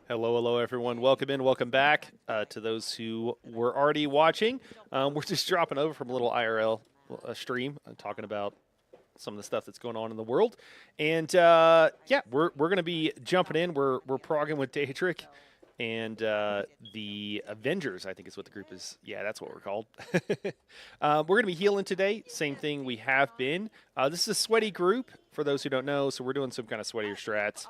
Hello, hello, everyone. Welcome in, welcome back to those who were already watching. We're just dropping over from a little IRL stream, talking about some of the stuff that's going on in the world, and yeah, we're gonna be jumping in. We're progging with Daedric and the Avengers, I think is what the group is. Yeah, that's what we're called. We're gonna be healing today. Same thing we have been. This is a sweaty group for those who don't know, so we're doing some kind of sweatier strats,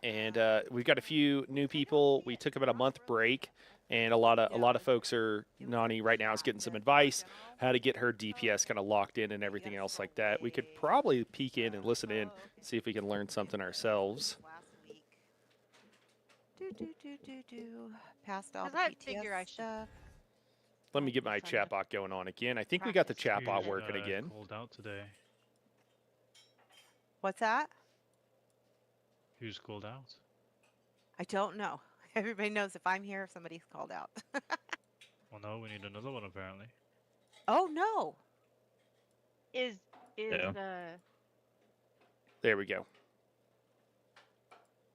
and we've got a few new people. We took about a month break, and a lot of folks are Nani right now is getting some advice how to get her DPS kind of locked in and everything else like that. We could probably peek in and listen in, see if we can learn something ourselves. Past all the I figure I PTS should. stuff. Let me get my chatbot going on again. I think we got the Practice. chatbot Who's working again. called out today? What's that? Who's called out? I don't know. Everybody knows if I'm here, somebody's called out. Well, no, we need another one apparently. Oh no! Is Yeah. There we go.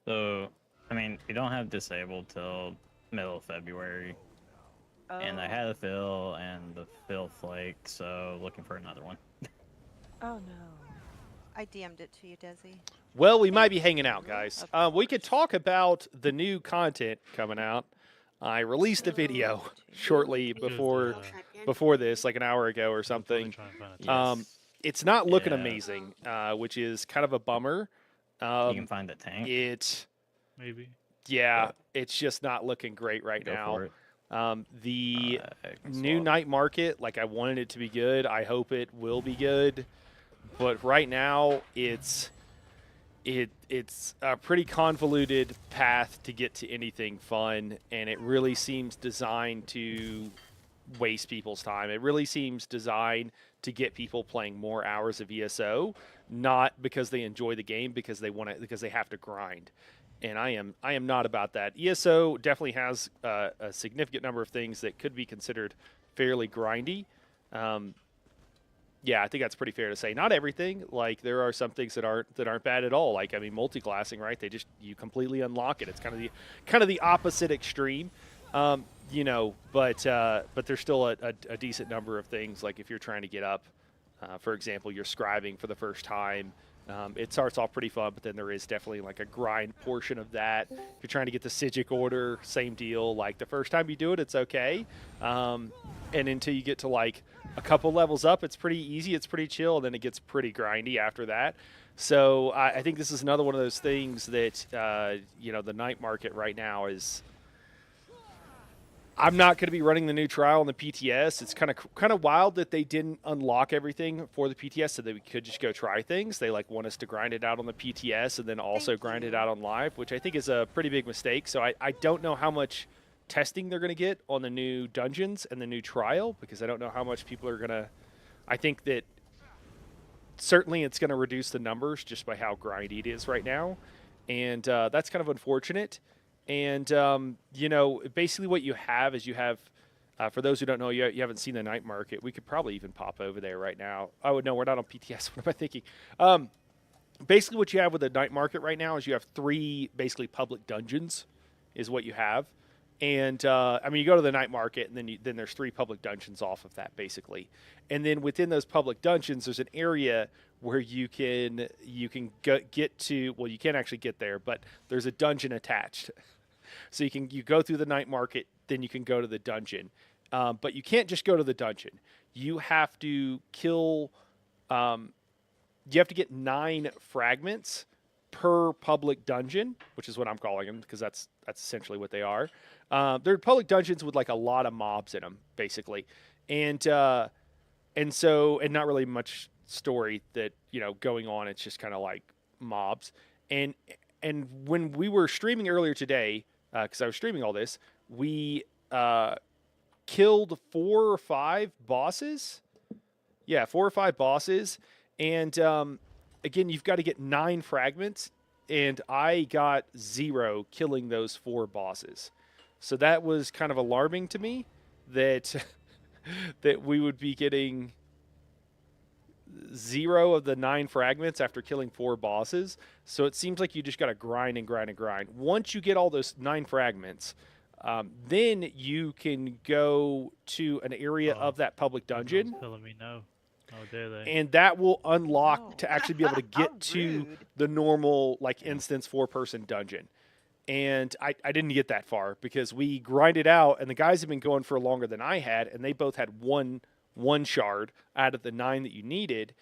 So, I mean, we don't have disabled till middle of February, and I Oh. had a fill and the fill flaked, so looking for another one. Oh no! I DM'd it to you, Desi. Well, we might be hanging out, guys. Of We could course. talk about the new content coming out. I released a video shortly before this, like an hour ago or something. Try and find a Yes. tank. It's not looking Yeah. amazing, which is kind of a bummer. You can find the tank. Maybe. Yeah, it's just not looking great right Go now. for it. The I can new swap. night market, like I wanted it to be good. I hope it will be good, but right now it's a pretty convoluted path to get to anything fun, and it really seems designed to waste people's time. It really seems designed to get people playing more hours of ESO, not because they enjoy the game, because they want to, because they have to grind. And I am not about that. ESO definitely has a significant number of things that could be considered fairly grindy. Yeah, I think that's pretty fair to say. Not everything. Like there are some things that aren't bad at all. Like I mean, multi-classing, right? They just you completely unlock it. It's kind of the opposite extreme, But there's still a decent number of things. Like if you're trying to get up, for example, you're scribing for the first time. It starts off pretty fun, but then there is definitely like a grind portion of that. If you're trying to get the Sigic order, same deal. Like the first time you do it, it's okay, and until you get to like a couple levels up, it's pretty easy, it's pretty chill, and then it gets pretty grindy after that. So I think this is another one of those things that the night market right now is. I'm not going to be running the new trial on the PTS. It's kind of wild that they didn't unlock everything for the PTS so that we could just go try things. They like want us to grind it out on the PTS and then also grind it out on live, which I think is a pretty big mistake. So I don't know how much testing they're going to get on the new dungeons and the new trial, because I don't know how much people are going to. I think that certainly it's going to reduce the numbers just by how grindy it is right now, and that's kind of unfortunate. And basically what you have is for those who don't know, you haven't seen the night market. We could probably even pop over there right now. Oh no, we're not on PTS. What am I thinking? Basically what you have with the night market right now is you have 3 basically public dungeons is what you have. And you go to the night market, and then there's 3 public dungeons off of that, basically. And then within those public dungeons, there's an area where you can get to. Well, you can't actually get there, but there's a dungeon attached. So you go through the night market, then you can go to the dungeon. But you can't just go to the dungeon. You have to kill. You have to get 9 fragments per public dungeon, which is what I'm calling them, because that's essentially what they are. They're public dungeons with like a lot of mobs in them, basically, and not really much story that going on. It's just kind of like mobs. And when we were streaming earlier today, because I was streaming all this, we killed 4 or 5 bosses. Yeah, 4 or 5 bosses, and again, you've got to get 9 fragments, and I got 0 killing those 4 bosses. So that was kind of alarming to me that that we would be getting 0 of the 9 fragments after killing 4 bosses. So it seems like you just got to grind and grind and grind. Once you get all those 9 fragments, then you can go to an area Oh, of that public dungeon, Everyone's telling me no. How dare they? and that will unlock Oh. to actually be able to How get to rude. the normal like instance 4-person dungeon. And I didn't get that far because we grinded out, and the guys have been going for longer than I had, and they both had one shard out of the 9 that you needed,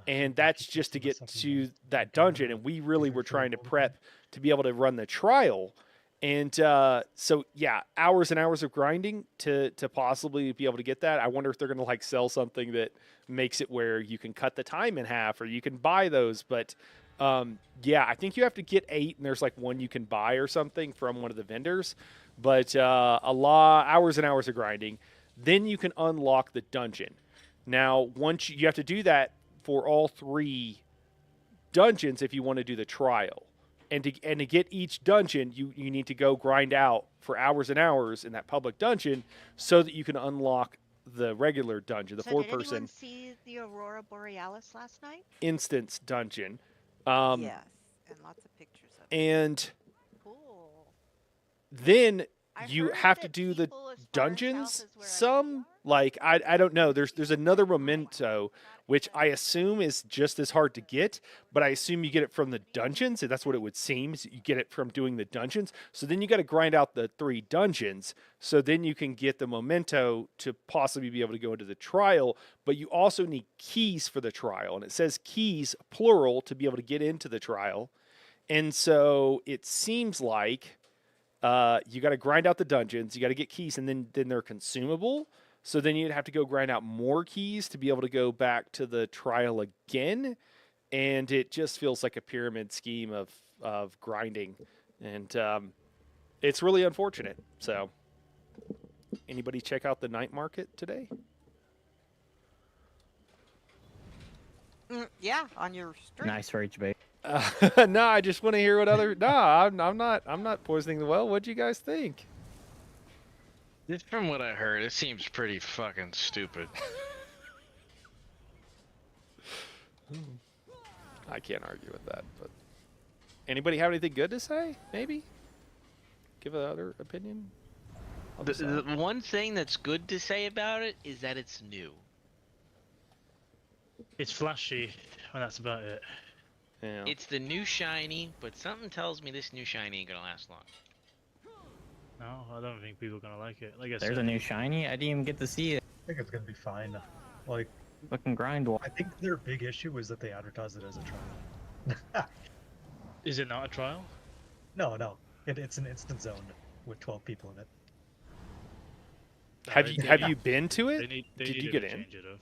and that's just to get to that dungeon. And we really were trying to prep to be able to run the trial. And so yeah, hours and hours of grinding to possibly be able to get that. I wonder if they're going to like sell something that makes it where you can cut the time in half, or you can buy those. But yeah, I think you have to get 8, and there's like 1 you can buy or something from one of the vendors. But a lot hours and hours of grinding, then you can unlock the dungeon. Now, once you have to do that for all 3 dungeons if you want to do the trial. And to get each dungeon, you need to go grind out for hours and hours in that public dungeon so that you can unlock the regular dungeon, the So did 4-person anyone see the Aurora Borealis last night? instance dungeon. Yes, and lots of pictures of it. And Cool. then I you heard have to that do the people as far dungeons. south as where I Some like I don't know. There's another memento which I assume is just as hard to get, but I assume you get it from the dungeons. And that's what it would seem. Is you get it from doing the dungeons. So then you got to grind out the 3 dungeons. So then you can get the memento to possibly be able to go into the trial. But you also need keys for the trial, and it says keys plural to be able to get into the trial. And so it seems like you got to grind out the dungeons, you got to get keys, and then they're consumable. So then you'd have to go grind out more keys to be able to go back to the trial again. And it just feels like a pyramid scheme of grinding. And it's really unfortunate. So anybody check out the night market today? Yeah, on your street. Nice for HB. No, I just want to hear what other. No, I'm not poisoning the well. What do you guys think? Just from what I heard, it seems pretty fucking stupid. I can't argue with that. But anybody have anything good to say? Maybe give another opinion. on The, the side? the one thing that's good to say about it is that it's new. It's flashy, and that's about it. Yeah. It's the new shiny, but something tells me this new shiny ain't gonna last long. No, I don't think people are gonna like it. Like I There's said, a new shiny. I didn't even get to see it. I think it's gonna be fine. Like, Fucking grind. I think their big issue is that they advertise it as a trial. is it not a trial? No. It's an instant zone with 12 people in it. have They you need- have you been to They it? need. They Did you needed get to in? change it up.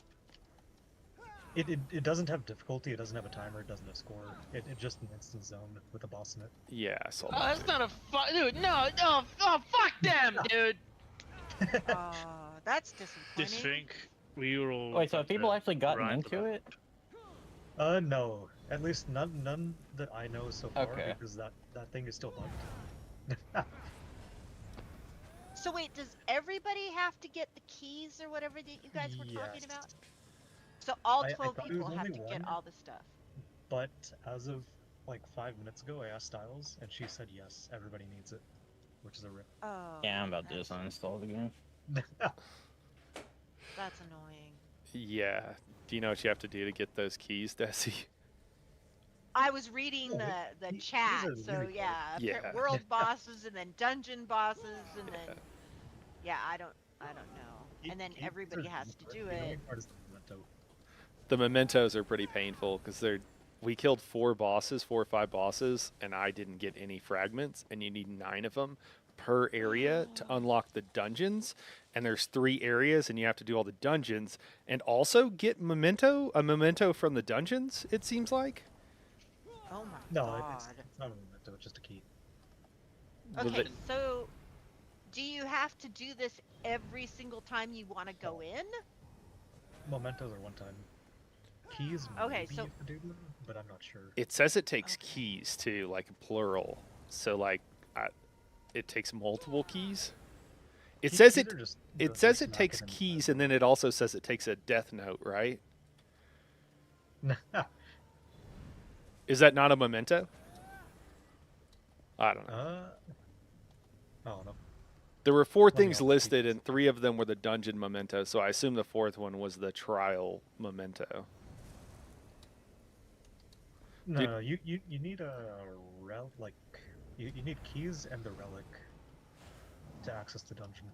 It doesn't have difficulty, it doesn't have a timer, it doesn't have score. It's just an instant zone with a boss in it. Yeah, I saw Oh, that. that's too. not a dude. No, oh, fuck them, dude. That's disappointing. This thing, we were all. Wait, so have trying people to actually gotten grind for into that. it? No. At least none that I know so far, Okay. because that thing is still bugged. So wait, does everybody have to get the keys or whatever that you guys were talking Yes. about? So all I 12 thought it was people have to only get one. all the stuff. But as of like 5 minutes ago, I asked Styles, and she said yes, everybody needs it, which is a rip. Oh, Yeah, I'm about to that's- just uninstall the game. That's annoying. Yeah. Do you know what you have to do to get those keys, Desi? I was reading Oh, the these chat, are so really yeah, Yeah. world bosses and then dungeon bosses and then yeah, I don't know. And then everybody has to do The only it. part is the memento. The mementos are pretty painful because we killed 4 or 5 bosses, and I didn't get any fragments, and you need 9 of them per area to unlock the dungeons. And there's 3 areas, and you have to do all the dungeons and also get a memento from the dungeons, it seems like. Oh my No, god. it's not a memento, it's just a key. Well, Okay, they- so do you have to do this every single time you want to go in? Mementos are one time. Keys, Okay, maybe so- you have to do them, but I'm not sure. It says it takes Okay. keys too, like plural. So like, it takes multiple keys. It Keys says are it. just It the says reason it I takes couldn't- keys, and then it also says it takes a death note, right? Is that not a memento? I don't know. I don't know. There were 4 Let me things know. listed, and 3 of them were the dungeon memento. So I assume the 4th one was the trial memento. No, Dude. no, you need a relic. You need keys and the relic to access the dungeon.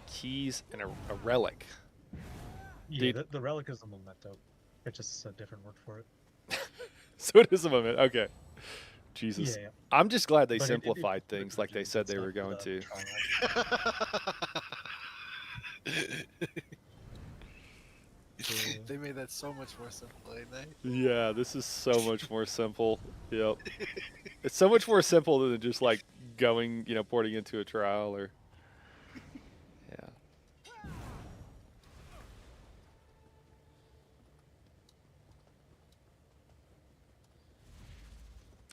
Keys and a relic. Yeah, Dude. the relic is the memento. It's just a different word for it. So it is a memento. Okay. Jesus. Yeah. I'm just glad they But simplified the things like they dungeons, said it's they not were going the to. trial. They made that so much more simple, ain't they? Yeah, this is so much more simple. Yep. It's so much more simple than just like going, porting into a trial or. Yeah.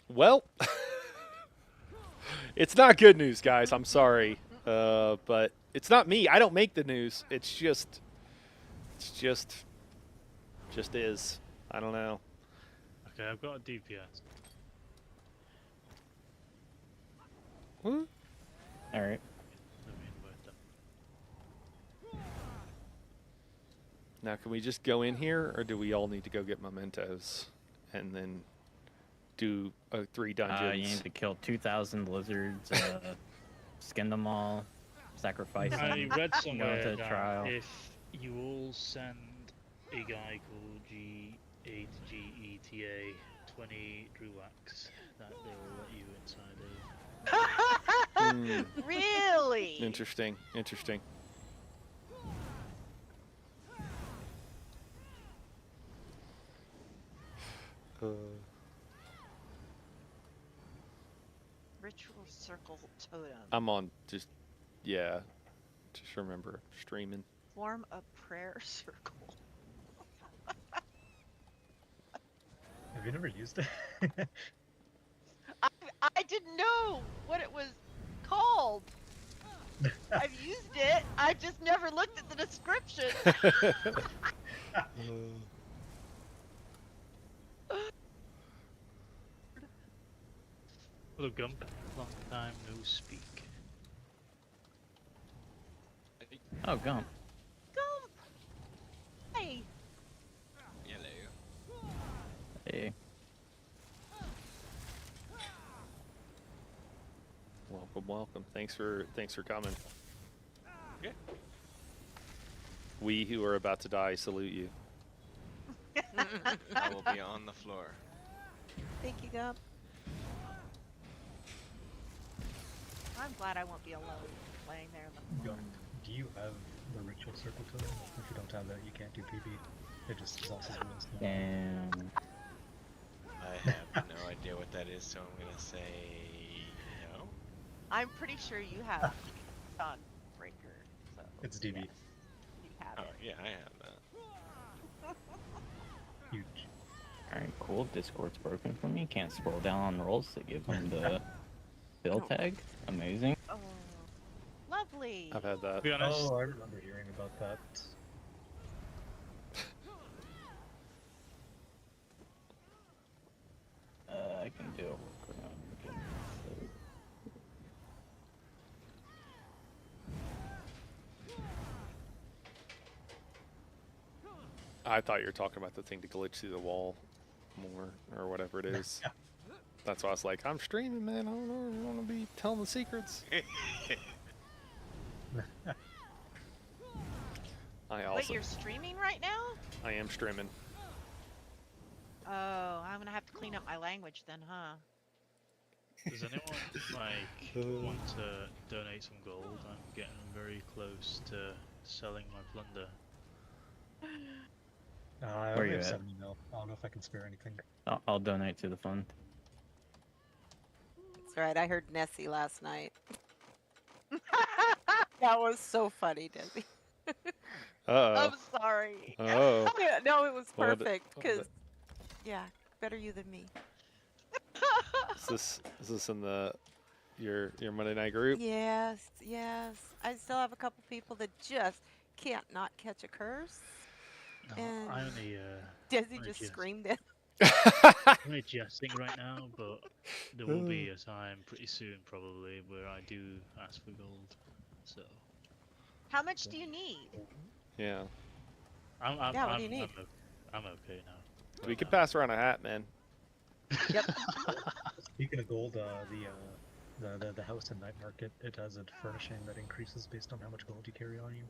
Well, it's not good news, guys. I'm sorry, but it's not me. I don't make the news. It's just is. I don't know. Okay, I've got a DPS. What? All right. Let me invite them. Now, can we just go in here, or do we all need to go get mementos and then do 3 dungeons? You need to kill 2,000 lizards, skin them all, sacrifice I them. read Go somewhere to that trial. if you all send a guy called G8GETA 20 Druax, that they will let you inside Really? Interesting. Interesting. Ritual circle totem. I'm on just remember streaming. Form a prayer circle. Have you never used it? I didn't know what it was called. I've used it. I just never looked at the description. Hello Gump, long time no speak. Oh, Gump. Gump. Hey. Hello. Hey. Welcome. Thanks for coming. Okay. We who are about to die salute you. I will be on the floor. Thank you, Gump. I'm glad I won't be alone laying there in the Gump, do you have the ritual circle totem? If you don't have that, you can't do PB. It just exhausts rules. Damn. I have no idea what that is, so I'm gonna say no. I'm pretty sure you have Dawn Breaker. So It's DB. yes, you have Oh it. yeah, I have that. Huge. Alright, cool. Discord's broken for me. Can't scroll down on rolls to give them the bill tag. Amazing. Oh, lovely. I've had that. To be honest, Oh, I remember hearing about that. I can do a workaround. I thought you were talking about the thing to glitch through the wall more or whatever it is. That's why I was like, I'm streaming, man. I don't know. I want to be telling the secrets. I also Wait, you're streaming right now? I am streaming. Oh, I'm gonna have to clean up my language then, huh? does anyone like want to donate some gold? I'm getting very close to selling my plunder. I Where only you have at? 70 mil. I don't know if I can spare anything. I'll donate to the fund. That's right. I heard Nessie last night. That was so funny, Desi. I'm Uh-oh. sorry. Oh. Yeah, no, it was What- perfect what- because, yeah, better you than me. Is this in your Monday night group? Yes, yes. I still have a couple people that just can't not catch a curse. No, And I only Desi I just just- screamed it. I'm only jesting right now, but there will be a time pretty soon probably where I do ask for gold. So How much do you need? Yeah. Yeah, what do you need? I'm okay now. We right could now. pass around a hat, man. Yep. Speaking of gold, the house in Night Market, it has a furnishing that increases based on how much gold you carry on you.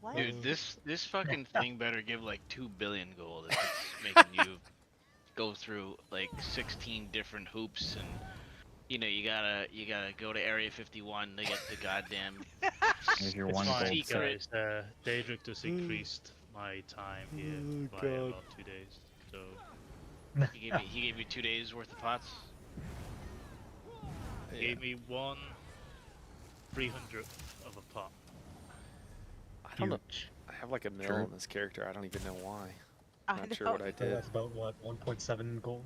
What? Dude, this fucking thing better give like 2 billion gold if it's making you go through like 16 different hoops and you know you gotta go to Area 51 to get the goddamn Here's your It's one fine, gold set. guys. Daedric just increased my time here by about 2 days. So he gave you 2 days worth of pots. he gave me 1/300th of a pot. I don't know. Huge. I have like a mil True. in this character. I don't even know why. I Not know. sure what I So did. that's about what, 1.7 gold?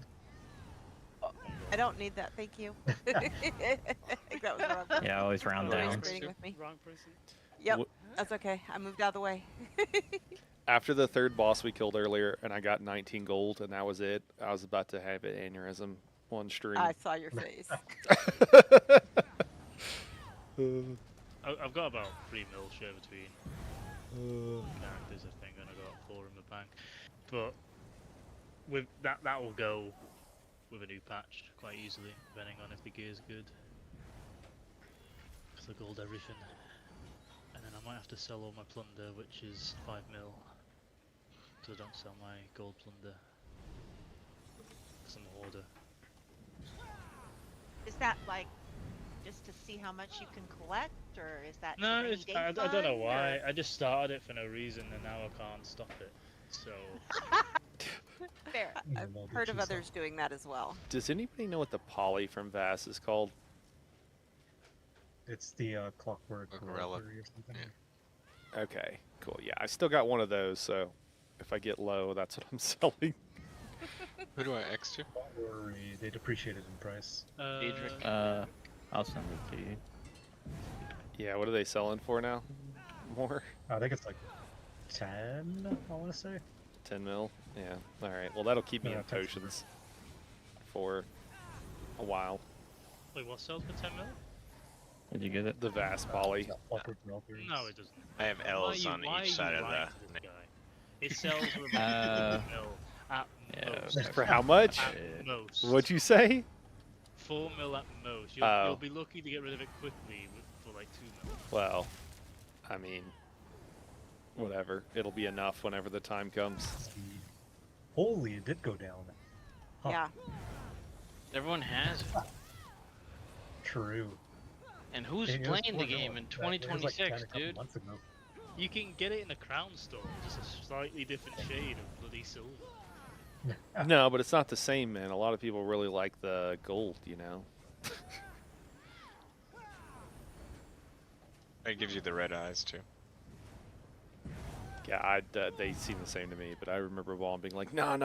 I don't need that, thank you. I think that was wrong. Yeah, always round Nobody's down. agreeing with me. Wrong person. Yep, Wh- that's okay. I moved out of the way. After the third boss we killed earlier, and I got 19 gold, and that was it. I was about to have an aneurysm on stream. I saw your face. I've got about 3 mil share between characters, I think, and I got 4 in the bank. But with that will go with a new patch quite easily, depending on if the gear's good. So gold everything. And then I might have to sell all my plunder, which is 5 mil. So I don't sell my gold plunder. Some order. Is that like just to see how much you can collect, or is that No, rainy it's, day I don't know fund, why. or- I just started it for no reason, and now I can't stop it. So Fair. I've Well, heard of she's others doing that as well. Does anybody know what the poly from Vass is called? It's the clockwork Relic. reliquary or something. Yeah. Okay, cool. Yeah, I still got one of those, so if I get low, that's what I'm selling. Who do I X to? Don't worry, they depreciated in price. Daedric. I'll send it to you. Yeah, what are they selling for now? More? I think it's like 10, I want to say. 10 mil? Yeah. Alright, well, that'll keep me Yeah, in 10 potions for a while. Wait, what sells for 10 mil? Did you get it? The Vass poly. Clockwork reliquaries. No, it doesn't. I have Why are L's you- on why are each you side of lying the. to this guy? It sells for about 4 mil at Yeah, most. okay. For how much? At most. What'd you say? 4 mil at most. You'll, Oh. you'll be lucky to get rid of it quickly for like 2 mil. Well, I mean, whatever. It'll be enough whenever the time comes. Holy, it did go down. Huh. Yeah. Everyone has it. True. And who's It was playing the 4 mil. game in It was like 10 2026, a couple dude? months ago. You can get it in the crown store, just a slightly different shade of bloody silver. No, but it's not the same, man. A lot of people really like the gold, you know? It gives you the red eyes too. Yeah, they seem the same to me, but I remember Vaughn being like, no,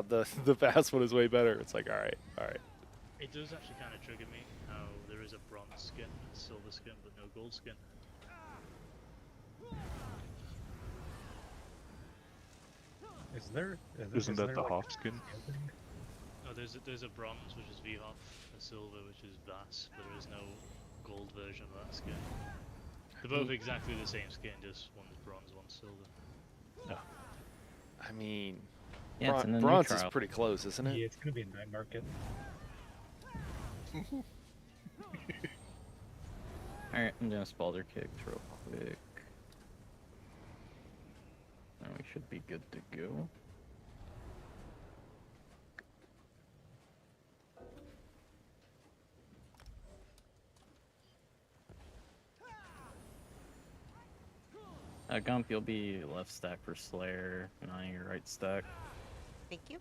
the fast one is way better. It's like, all right. It does actually kind of trigger me how there is a bronze skin, a silver skin, but no gold skin. Is there? Isn't that the like, Hoff skin? No, there's a bronze, which is VHOF, a silver, which is Vass, but there is no gold version of that skin. They're both exactly the same skin, just one's bronze, one's silver. I mean, Yeah, it's in the new bronze is trial. pretty close, isn't it? Yeah, it's gonna be in Night Market. Alright, I'm doing a Spalder kick real quick. And we should be good to go. Gump, you'll be left stack for Slayer, and on your right stack. Thank you.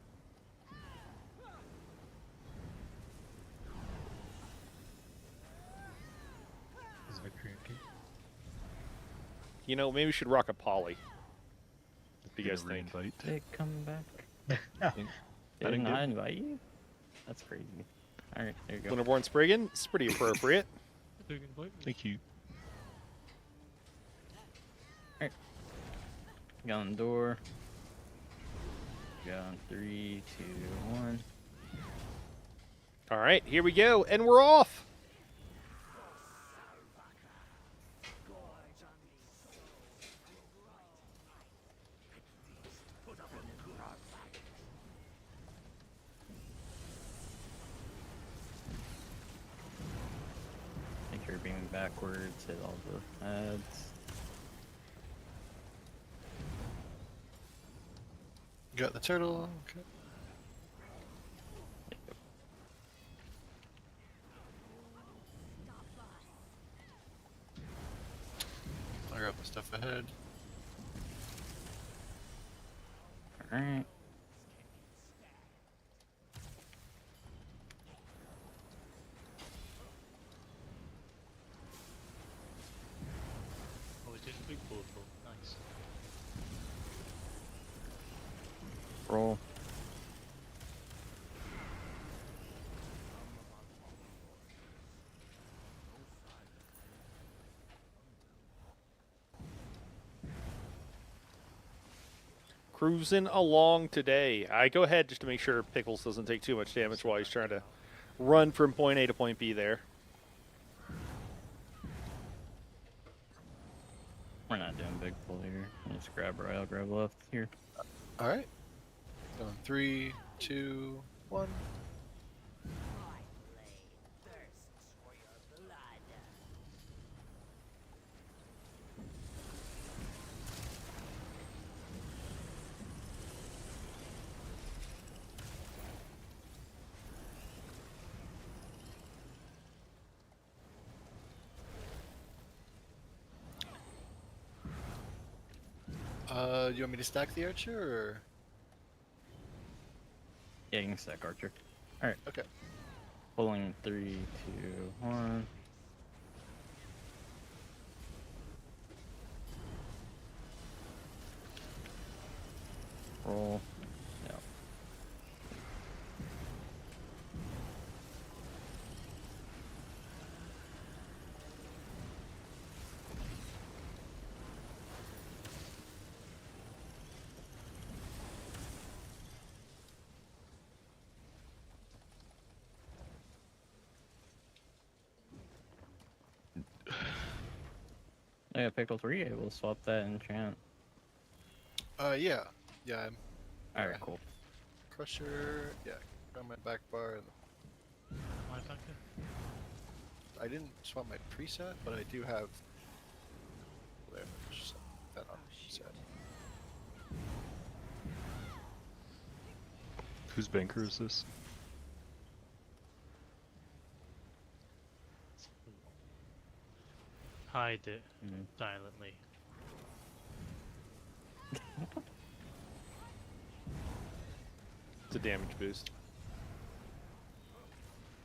Is Victory okay? You know, maybe we should rock a poly. What do you guys Get a think? reinvite. Did it come back? didn't Didn't get- I invite you? That's crazy. Alright, there you go. Winterborn Spriggan? It's pretty appropriate. Thank you. Gun door. Gun 3, 2, 1. All right, here we go, and we're off. Make sure you're beaming backwards, hit all the heads. Got the turtle. Okay. Clear up the stuff ahead. Alright. Oh, it's just a big portal. Nice. Roll. Cruising along today. I go ahead just to make sure Pickles doesn't take too much damage while he's trying to run from point A to point B there. We're not doing big pull here. Just grab right, I'll grab left here. All right. Going 3, 2, 1. You want me to stack the archer, or? Yeah, you can stack archer. Alright. Okay. Pulling 3, 2, 1. Roll. Yep. Yeah, Pickles, were you able to swap that enchant? Yeah. Yeah, I'm Alright, cool. crusher. Yeah, got my back bar. My backer? I didn't swap my preset, but I do have. There, just that on set. Whose banker is this? Hide it Mhm. silently. It's a damage boost.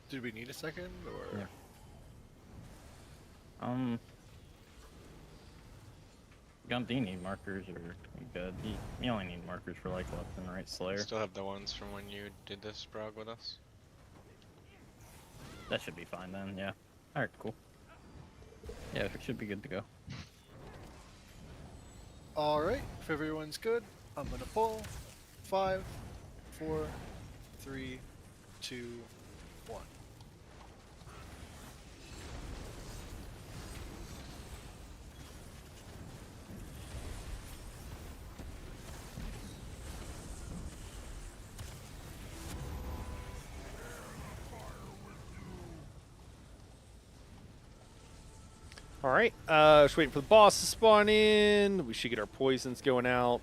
Did we need a second, or? Yeah. Do you need markers, or you good? You only need markers for like left and right Slayer. Still have the ones from when you did this Prog with us. That should be fine then, yeah. Alright, cool. Yeah, it should be good to go. All right. If everyone's good, I'm gonna pull. 5, 4, 3, 2, 1. All right, just waiting for the boss to spawn in. We should get our poisons going out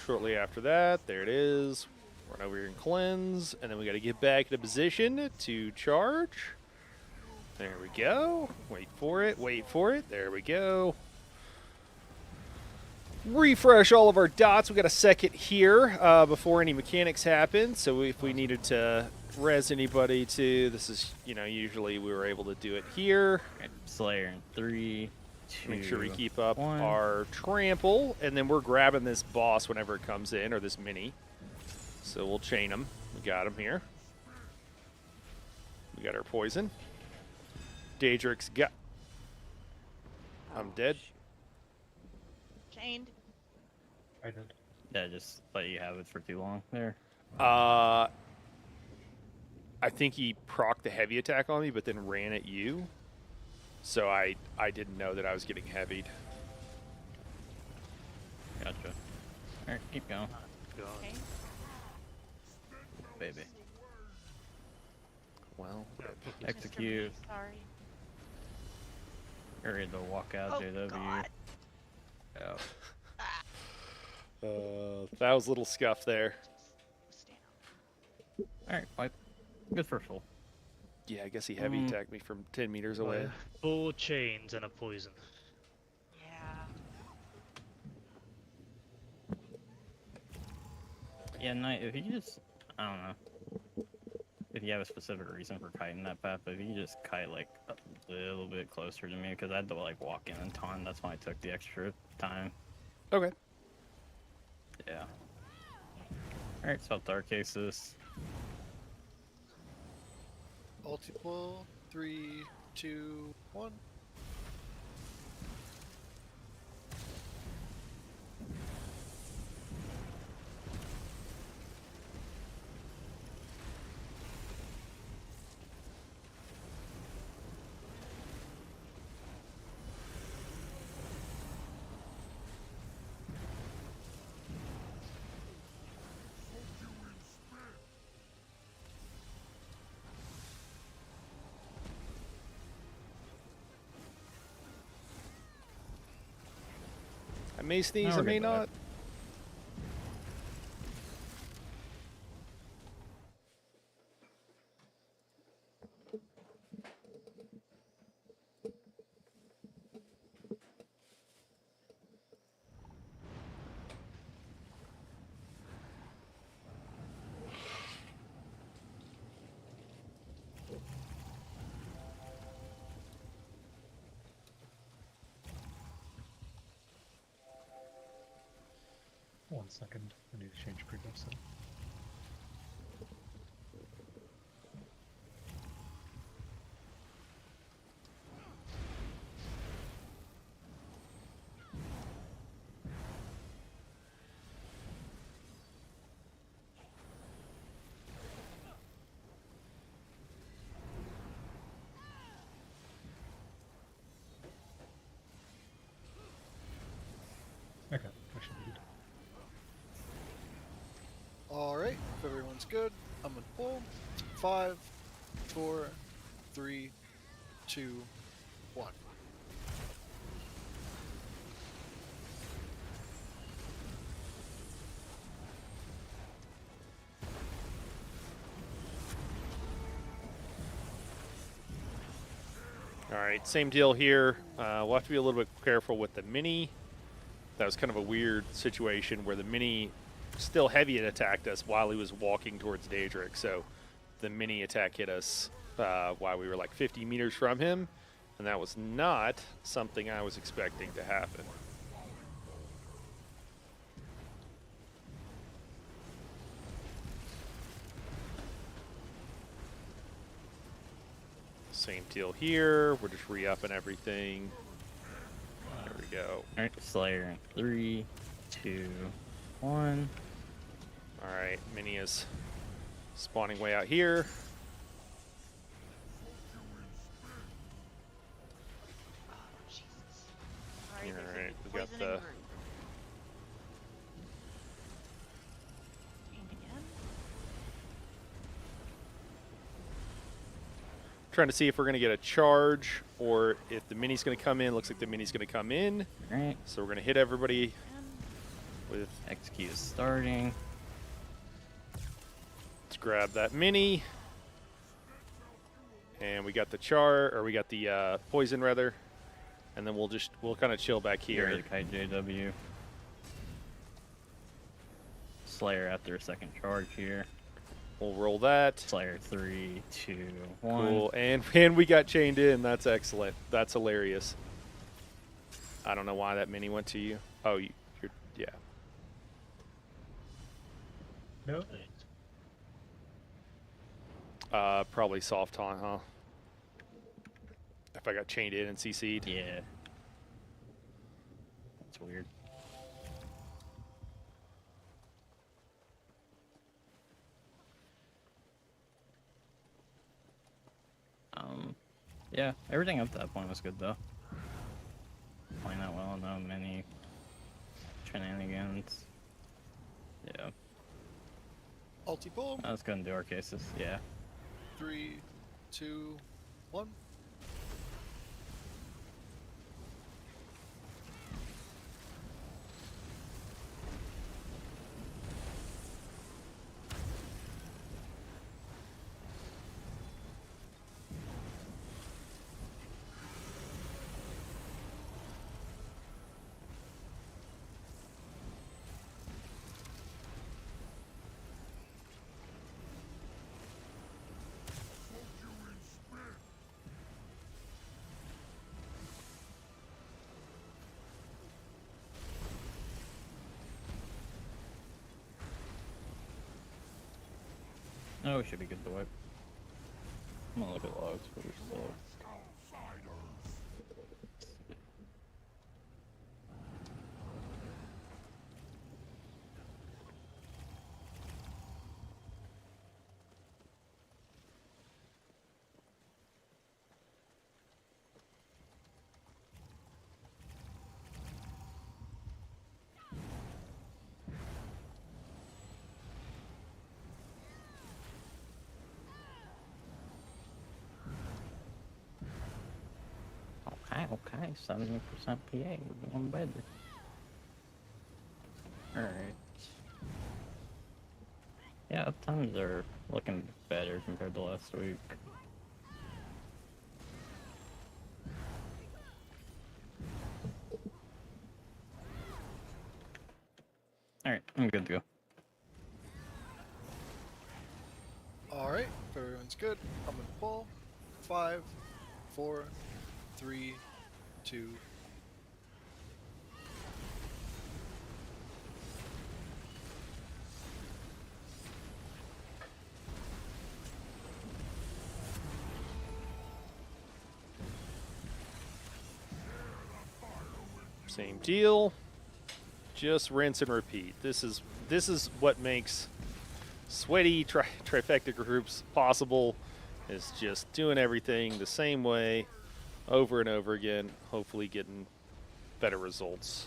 shortly after that. There it is. Run over here and cleanse, and then we got to get back into position to charge. There we go. Wait for it. Wait for it. There we go. Refresh all of our dots. We got a second here before any mechanics happen. So if we needed to res anybody too, this is, you know, usually we were able to do it here. Right, Slayer in 3, 2. Make sure we keep up 1. our trample, and then we're grabbing this boss whenever it comes in, or this mini. So we'll chain him. We got him here. We got our poison. Daedric's got. I'm dead. Chained. I did. Yeah, just let you have it for too long there. I think he procced the heavy attack on me, but then ran at you. So I didn't know that I was getting heavied. Gotcha. Alright, keep going. God. Okay. Baby. Well, Yeah, fuck you. Execute. Sorry. You're ready to walk out, Oh, JW. God. Yeah. that was a little scuff there. Stand Alright, wipe. Good first roll. Yeah, I guess he heavy attacked me from 10 meters away. 4 chains and a poison. Yeah. Yeah, Knight, if you just, I don't know, if you have a specific reason for kiting that path, but if you just kite like a little bit closer to me, because I had to like walk in and taunt, that's why I took the extra time. Okay. Yeah. Alright, so Dark Cases. Multiple. 3, 2, 1. I may sneeze, No, I we're may good, bud. not. One second. I need to change preview set. Okay, I should be good. Alright, if everyone's good, I'm gonna pull. 5, 4, 3, 2, 1. All right, same deal here. We'll have to be a little bit careful with the mini. That was kind of a weird situation where the mini still heavy attacked us while he was walking towards Daedric. So the mini attack hit us while we were like 50 meters from him, and that was not something I was expecting to happen. Same deal here. We're just re-upping everything. There we go. Alright, Slayer in 3, 2, 1. All right, mini is spawning way out here. Oh, Jesus. Sorry, there's Alright, a we got poison the- and root. And again. Trying to see if we're going to get a charge or if the mini's going to come in. Looks like the mini's going to come in. Alright, So we're going to hit everybody And with, execute is starting. let's grab that mini. And we got the char, or we got the poison rather. And then we'll kind of chill back Here, here. the kite JW. Slayer after a second charge here. We'll roll that. Slayer 3, 2, 1. Cool. And we got chained in. That's excellent. That's hilarious. I don't know why that mini went to you. Oh, you're, yeah. No? Probably soft taunt, huh? If I got chained in and CC'd. Yeah. That's weird. Yeah, everything up to that point was good though. Playing that well, no many shenanigans. Yeah, Ulti pull. let's go and do our cases. Yeah. 3, 2, 1. Oh, we should be good to wipe. I'm gonna look at logs first. So. Okay, 70% PA, we're doing better. Alright. Yeah, uptimes are looking better compared to last week. Alright, I'm good to go. Alright, if everyone's good, I'm gonna pull. 5, 4, 3, 2. Same deal. Just rinse and repeat. This is what makes sweaty trifecta groups possible. Is just doing everything the same way over and over again, hopefully getting better results.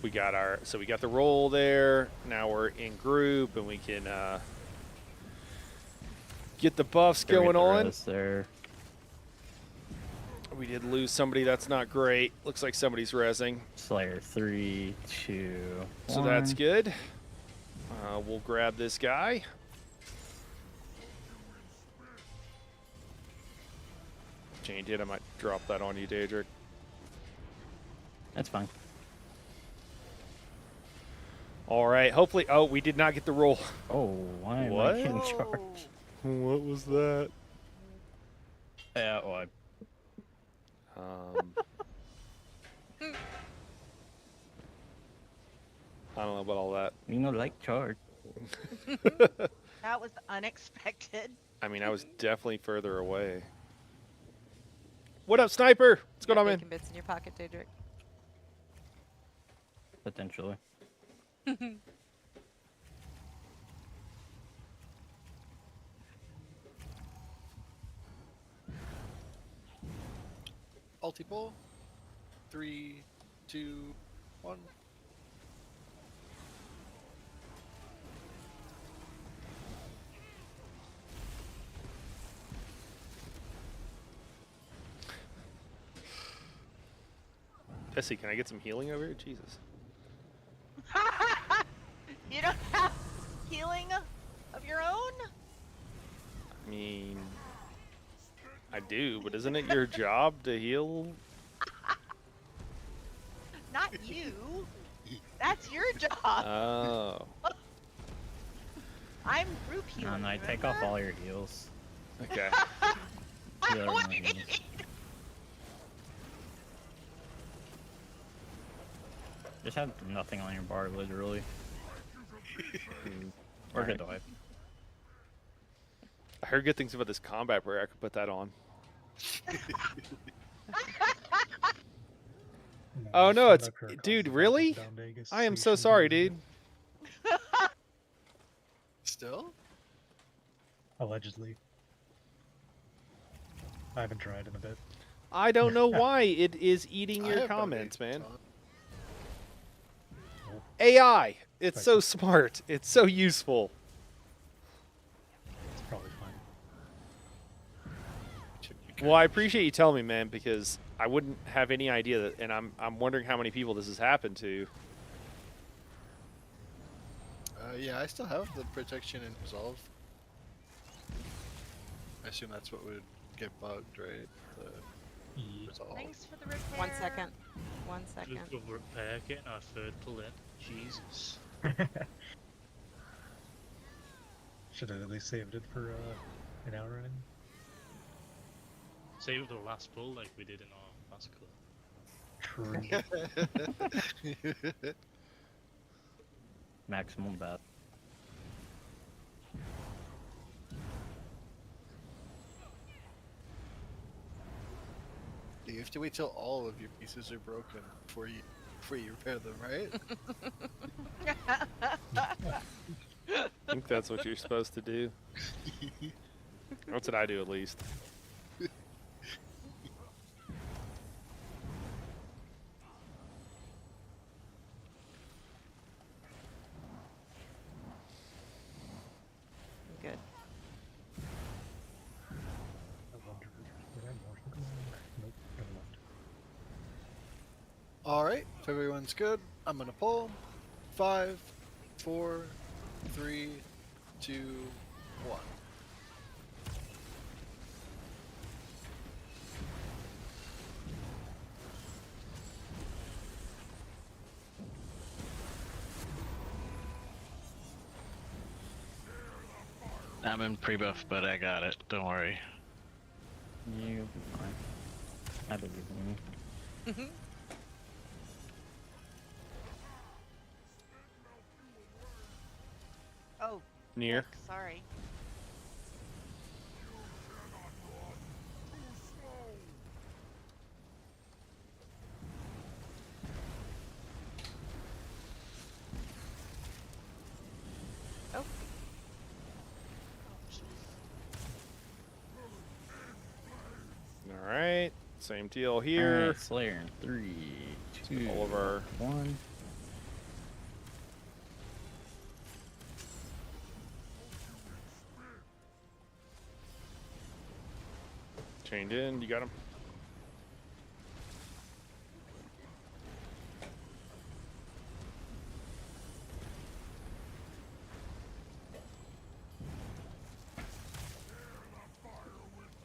We got the roll there. Now we're in group and we can get the buffs going on. There. We did lose somebody. That's not great. Looks like somebody's rezzing. Slayer 3, 2, 1. So that's good. We'll grab this guy. Jane did. I might drop that on you, Daedric. That's fine. All right. Hopefully. Oh, we did not get the roll. Oh, why am What? I getting charged? What was that? Yeah, well, I don't know about all that. you know, like charge. That was unexpected. I mean, I was definitely further away. What up, Sniper? What's going on, man? Bacon bits in your pocket, Daedric. Potentially. Ulti pull. 3, 2, 1. Jesse, can I get some healing over here? Jesus. You don't have healing of your own? I mean, I do, but isn't it your job to heal? Not you. That's your job. Oh. I'm group healing. No, take off all your heals. Okay. Yeah, Wait. remember. Just have nothing on your bar, literally. We're good to wipe. I heard good things about this combat where I could put that on. Oh no, it's dude, really? I am so sorry, dude. Still? Allegedly. I haven't tried in a bit. I don't know why it is eating I your have no comments, data, man. Tom. AI, it's Right. so smart. It's so useful. It's probably fine. Should be Well, I kind of- appreciate you telling me, man, because I wouldn't have any idea that, and I'm wondering how many people this has happened to. Yeah, I still have the protection and resolve. I assume that's what would get bugged, right? The resolve. Thanks for the repair. 1 second. 1 second. Just for repair getting our third pull in. Jesus. Should have at least saved it for an hour in. Save it for the last pull like we did in our last club. True. Maximum bat. You have to wait till all of your pieces are broken before you repair them, right? I think that's what you're supposed to do. That's what I do, at least. Good. I wonder, did I more sugar? Nope, never mind. Alright, if everyone's good, I'm gonna pull. 5, 4, 3, 2, 1. I'm in pre-buff, but I got it. Don't worry. You'll be fine. I believe in you. Oh, Near. heck, sorry. Oh. All right. Same deal here. Alright, Slayer in 3, 2, All of our 1. chained in. You got him.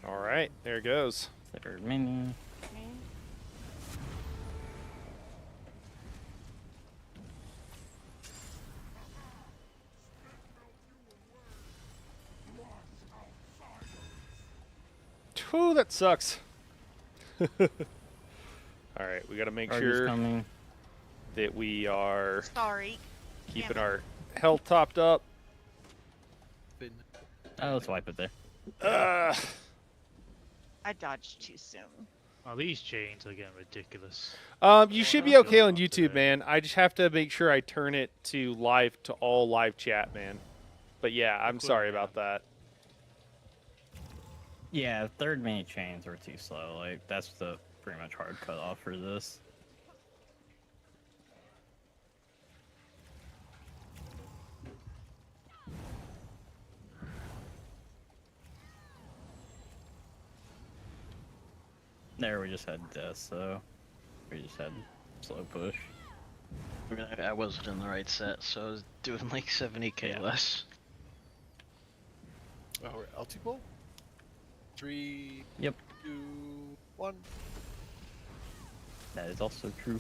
All right. There it goes. Third mini. Okay. Whew, that sucks. All right, we got to make Argus sure coming. that we are Sorry. keeping Damn it. our health topped up. Been Oh, let's wipe it there. I dodged too soon. Oh, these chains are getting ridiculous. You should be no. okay on Sure. YouTube, man. I just have to make sure I turn it to live to all live chat, man. But yeah, I'm Cool, sorry man. about that. Yeah, third mini chains were too slow. Like, that's the pretty much hard cut off for this. There, we just had death, so we just had slow push. I mean, I wasn't in the right set, so I was doing like 70k Yeah. less. Oh, we're LT pull? 3, Yep, 2, 1. that is also true.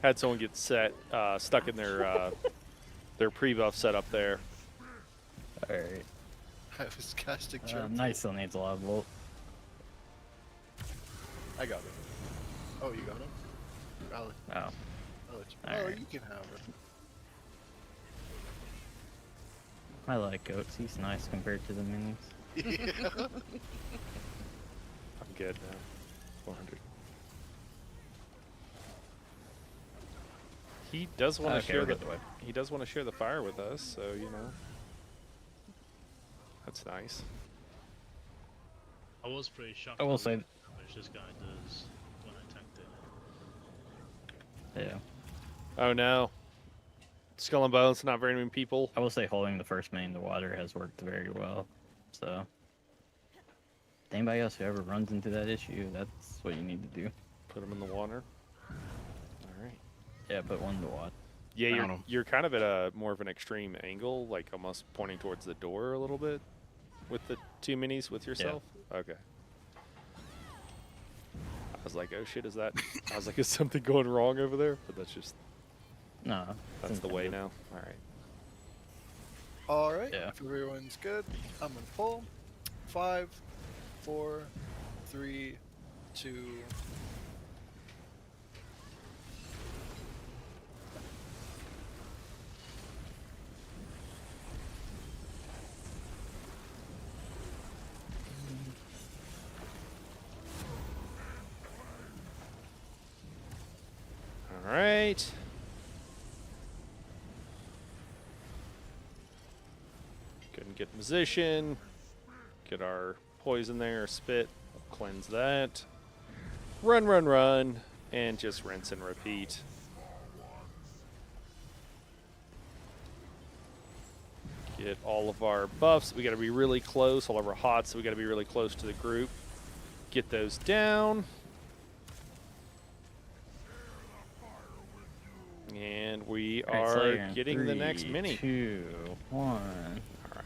Had someone get stuck in their pre-buff setup there. Alright. I was casting germ. Nice still needs a lot of volt. I got it. Oh, you got him? I'll let Oh. you. Alright. Oh, you can have it. I like Goats, he's nice compared to the minis. Yeah. I'm good now. 400. He does want to Okay, share we're the. good to wait. He does want to share the fire with us, so you know. That's nice. I was pretty shocked. I will at say- how much this guy does when I tanked it. Yeah. Oh no. Skull and Bones, not very many people. I will say holding the first main to water has worked very well. So, anybody else who ever runs into that issue, that's what you need to do. Put them in the water. All right. Yeah, put one to water. Yeah, Found 'em. you're kind of at a more of an extreme angle, like almost pointing towards the door a little bit with the 2 minis with yourself. Okay. I was like, oh shit, is that? I was like, is something going wrong over there? But that's just No, that's the way now. All right. Alright, Yeah. if everyone's good, I'm gonna pull. 5, 4, 3, 2. All right. Couldn't get in position. Get our poison there, spit, cleanse that. Run, run, run, and just rinse and repeat. Get all of our buffs. We got to be really close. All of our hots, so we got to be really close to the group. Get those down. And we Alright, are Slayer in getting the next 3, mini. 2, 1. All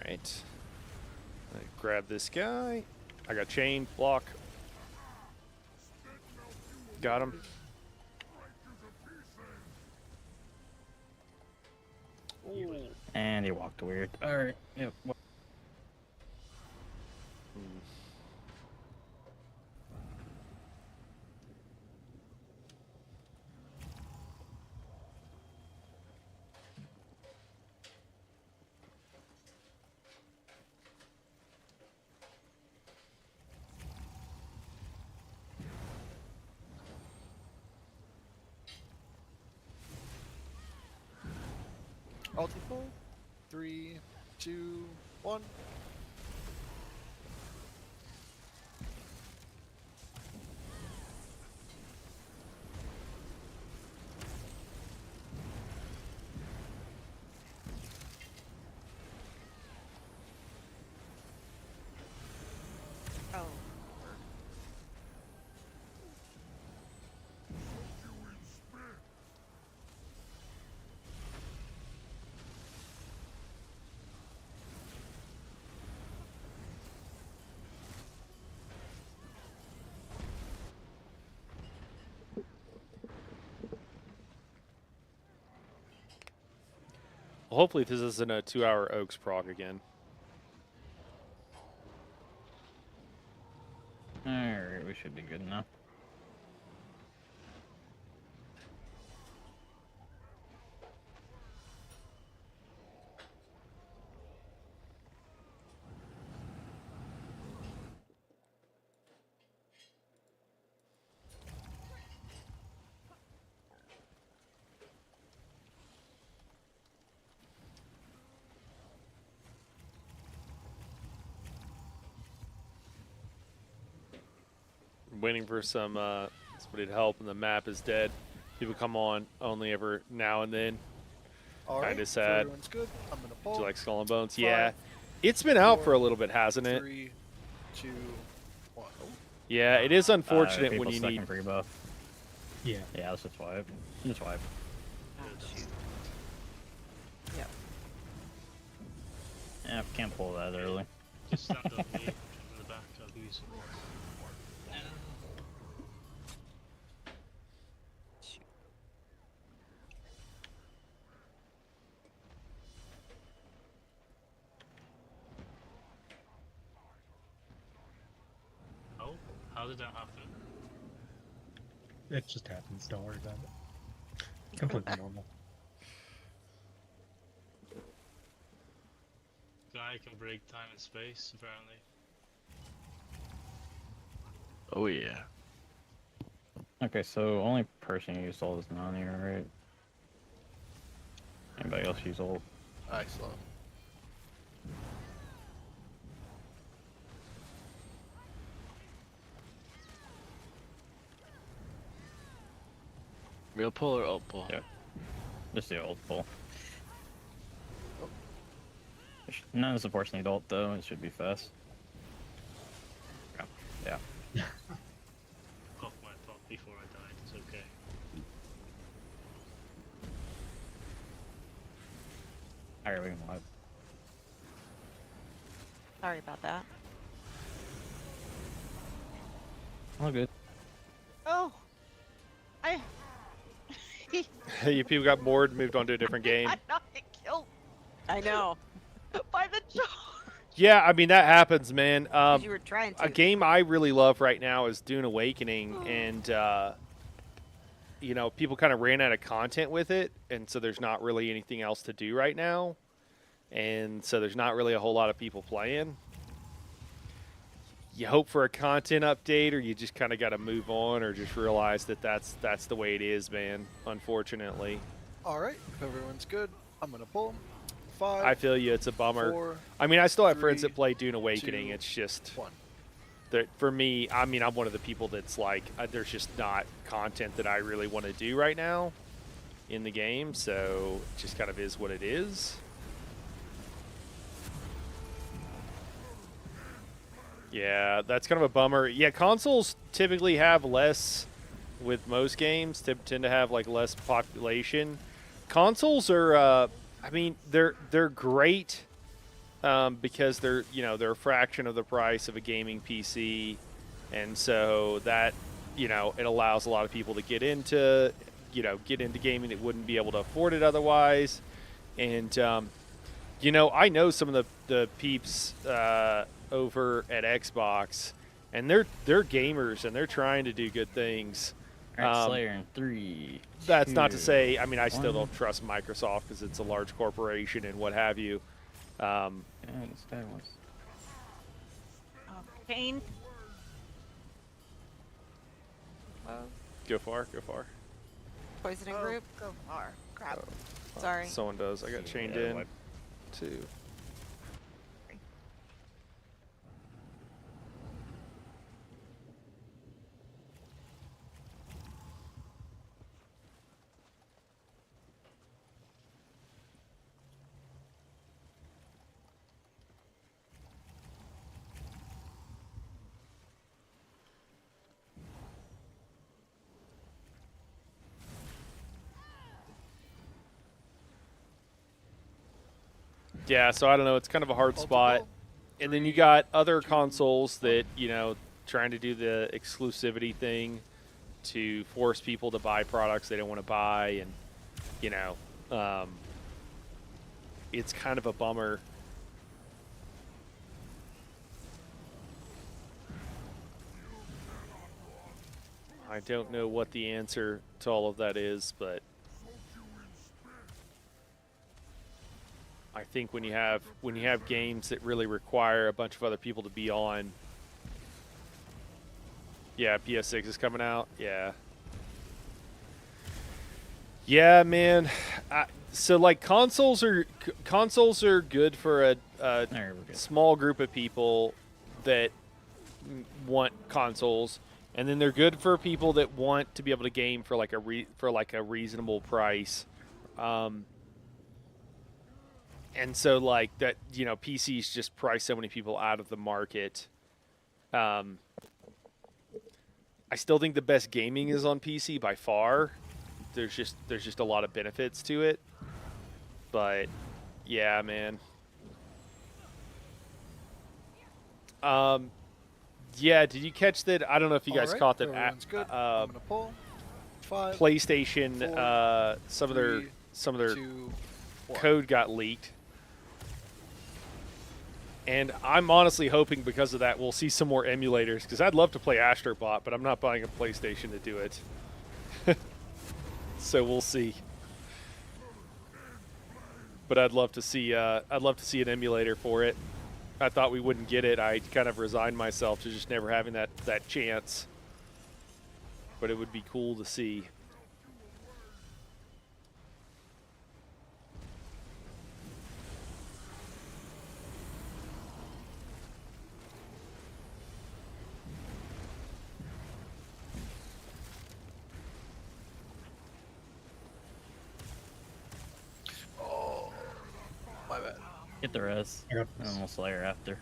right. Grab this guy. I got chain, block. Got him. And he walked weird. Alright, yep. Ulti pull. 3, 2, 1. Oh. Well, hopefully this isn't a 2-hour Oaks prog again. Alright, we should be good now. Waiting for somebody to help, and the map is dead. People come on only every now and then. Alright, Kinda if sad. everyone's good, I'm gonna pull. Do you like Skull and Bones? 5, Yeah. It's been out for 4, a little bit, hasn't it? 3, 2, 1. Yeah, it is unfortunate when people you stuck need. in free buff. Yeah. Yeah, let's just wipe. Just wipe. Oh, shoot. Yep. Yeah, can't pull that early. Just stand up me from the back, I'll give you some more. Shoot. Oh, how did that happen? It just happens. Don't worry about it. Completely normal. Guy can break time and space, apparently. Oh yeah. Okay, so only person who used ult is Nani, right? Anybody else use ult? Excellent. Real pull or ult pull? Yeah. Just the ult pull. None of the supports need ult though, it should be fast. Yeah. Cough my pop before I died. It's okay. Alright, we can live. Sorry about that. All good. Oh, I. You people got bored, moved on to a different game. I not get killed I know. by the charge. Yeah, I mean that happens, man. 'Cause you were trying to. A game I really love right now is Dune Awakening, and you know, people kind of ran out of content with it, and so there's not really anything else to do right now, and so there's not really a whole lot of people playing. You hope for a content update, or you just kind of got to move on, or just realize that that's the way it is, man. Unfortunately, All right, if everyone's good, I'm gonna pull. 5, I feel you. It's a bummer. 4, I mean, I still have friends 3, that play Dune Awakening. 2, It's just 1. that for me, I mean, I'm one of the people that's like, there's just not content that I really want to do right now in the game, so it just kind of is what it is. Yeah, that's kind of a bummer. Yeah, consoles typically have less, with most games, tend to have like less population. Consoles are, I mean, they're great because they're a fraction of the price of a gaming PC, and so that it allows a lot of people to get into gaming that wouldn't be able to afford it otherwise. And I know some of the peeps over at Xbox, and they're gamers and they're trying to do good things. Alright, Slayer in 3. That's not to 2, say, I mean, I still 1. don't trust Microsoft because it's a large corporation and what have you. Yeah, this guy wants. Oh, pain. Go far, go far. Poisoning Oh, group. go far. Crap. Sorry. Someone does. I got chained Yeah, in wipe. too. Yeah, so I don't know. It's kind of a hard spot. And then you got other consoles that, trying to do the exclusivity thing to force people to buy products they don't want to buy. And, it's kind of a bummer. I don't know what the answer to all of that is, but I think when you have games that really require a bunch of other people to be on. Yeah, PS6 is coming out. Yeah. Yeah, man. So like consoles are good for a small group of people that want consoles, and then they're good for people that want to be able to game for like a reasonable price. And so, like, that, PCs just price so many people out of the market. I still think the best gaming is on PC by far. There's just a lot of benefits to it. But, yeah, man. Yeah, did you catch that? I don't know if you guys Alright, caught that. everyone's good. I'm gonna pull. 5, PlayStation, 4, some of 3, their 2, 1. code got leaked. And I'm honestly hoping because of that we'll see some more emulators, because I'd love to play Astrobot, but I'm not buying a PlayStation to do it. So we'll see. But I'd love to see an emulator for it. I thought we wouldn't get it. I kind of resigned myself to just never having that chance. but it would be cool to see. Oh, my bad. Get the res. I got And this. then we'll Slayer after.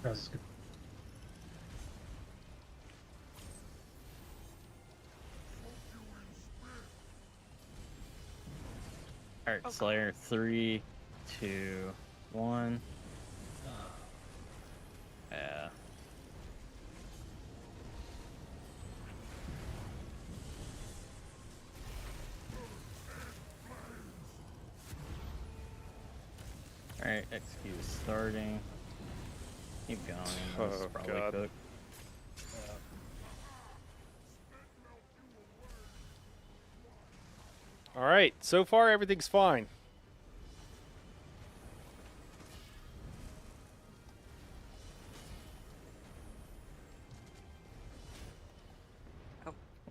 That's good. Alright, Okay. Slayer. 3, 2, 1. Yeah. Alright, XQ starting. Keep going. That's Oh, probably God. cooked. All right, so far everything's fine.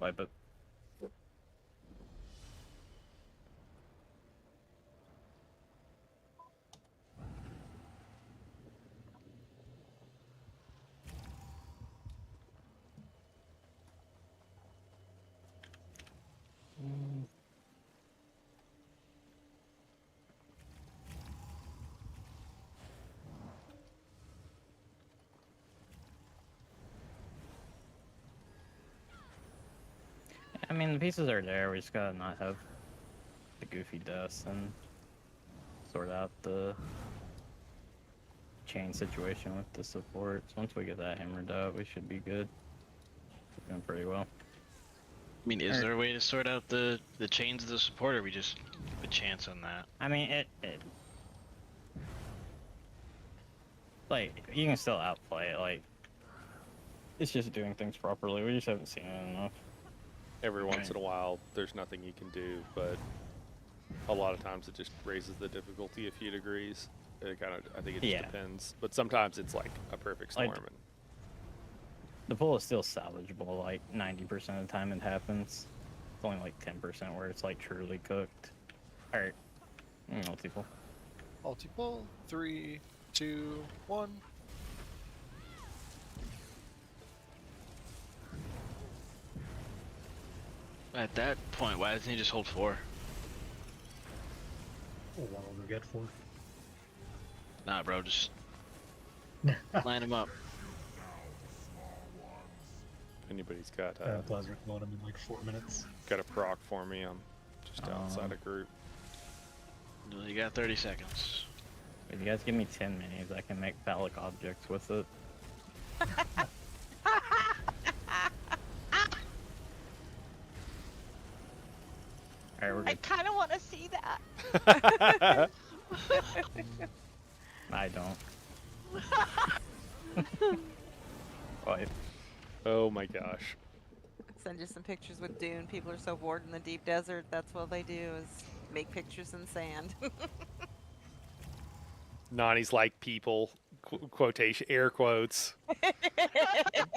Wipe it. I mean, the pieces are there. We just gotta not have the goofy deaths and sort out the chain situation with the supports. Once we get that hammered out, we should be good. We're doing pretty well. I mean, is Alright. there a way to sort out the chains of the support, or we just have a chance on that? I mean, it like, you can still outplay it. Like, it's just doing things properly. We just haven't seen it enough. Every once Okay. in a while, there's nothing you can do, but a lot of times it just raises the difficulty a few degrees. It kind of, I think it just Yeah. depends. But sometimes it's like a perfect Like- storm. And The pull is still salvageable. Like 90% of the time it happens. It's only like 10% where it's like truly cooked. All right, multiple. Multiple. 3, 2, 1. At that point, why doesn't he just hold 4? Oh, wow, we get 4. Nah, bro, just line him up. if anybody's got Plasma load him in like 4 minutes. got a proc for me, I'm just outside a group. You got 30 seconds. If you guys give me 10 minis, I can make phallic objects with it. Alright, we're I good. kind of want to see that. I don't. Wipe. Oh my gosh. Send you some pictures with Dune. People are so bored in the deep desert. That's what they do is make pictures in sand. Nani's like people, quotation, air quotes.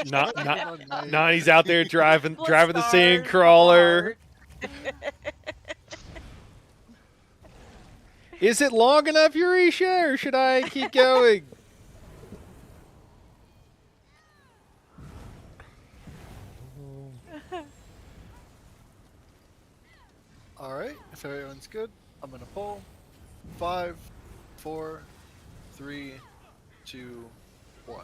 Not, Nani's out there driving the sand crawler. Is it long enough, Eurisha, or should I keep going? Alright, if everyone's good, I'm gonna pull. 5, 4, 3, 2, 1.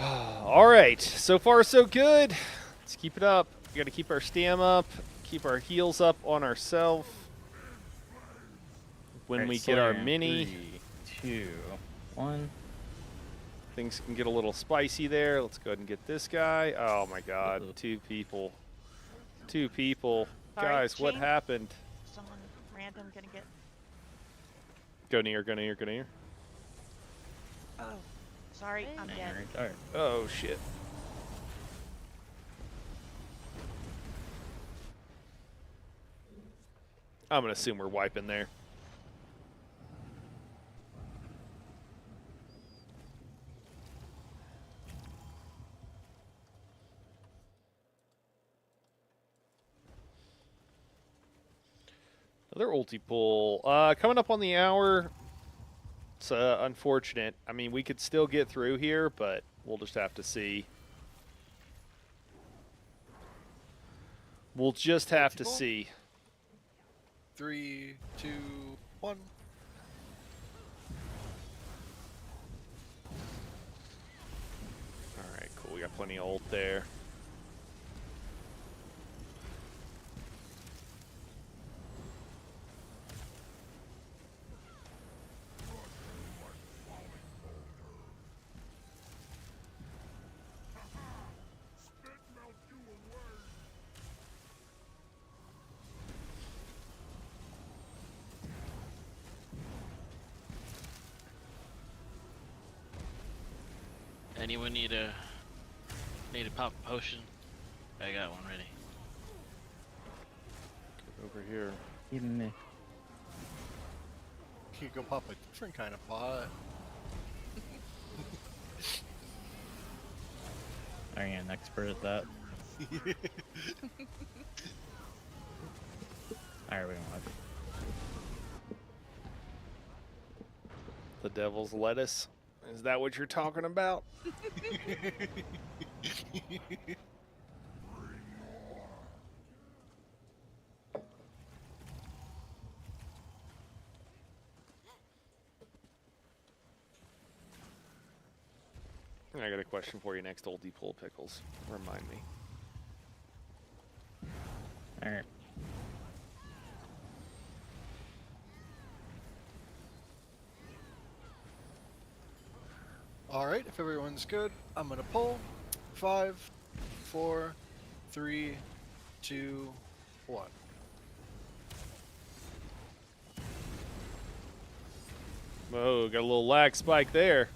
All right, so far so good. Let's keep it up. We got to keep our stam up, keep our heals up on ourselves. when Alright, we get our Slayer in mini, 3, 2, 1. things can get a little spicy there. Let's go ahead and get this guy. Oh my god, Uh-oh. 2 people. 2 people. Sorry, Guys, what change. happened? Someone random gonna get. Go near, go near, go near. Oh, sorry, I'm dead. Alright. Oh shit. I'm gonna assume we're wiping there. Another ulti pull. Coming up on the hour. It's unfortunate. I mean, we could still get through here, but we'll just have to see. We'll just have to Ulti pull? see. 3, 2, 1. Alright, cool. We got plenty of ult there. Anyone need a pop potion? I got one ready. Over here. Even me. You go pop a different kind of pot. Are you an expert at that? Alright, we don't have The devil's lettuce. Is that what you're talking about? I got a question for you next, oldie pull pickles. Remind me. Alright. Alright, if everyone's good, I'm gonna pull. 5, 4, 3, 2, 1. Whoa, got a little lag spike there.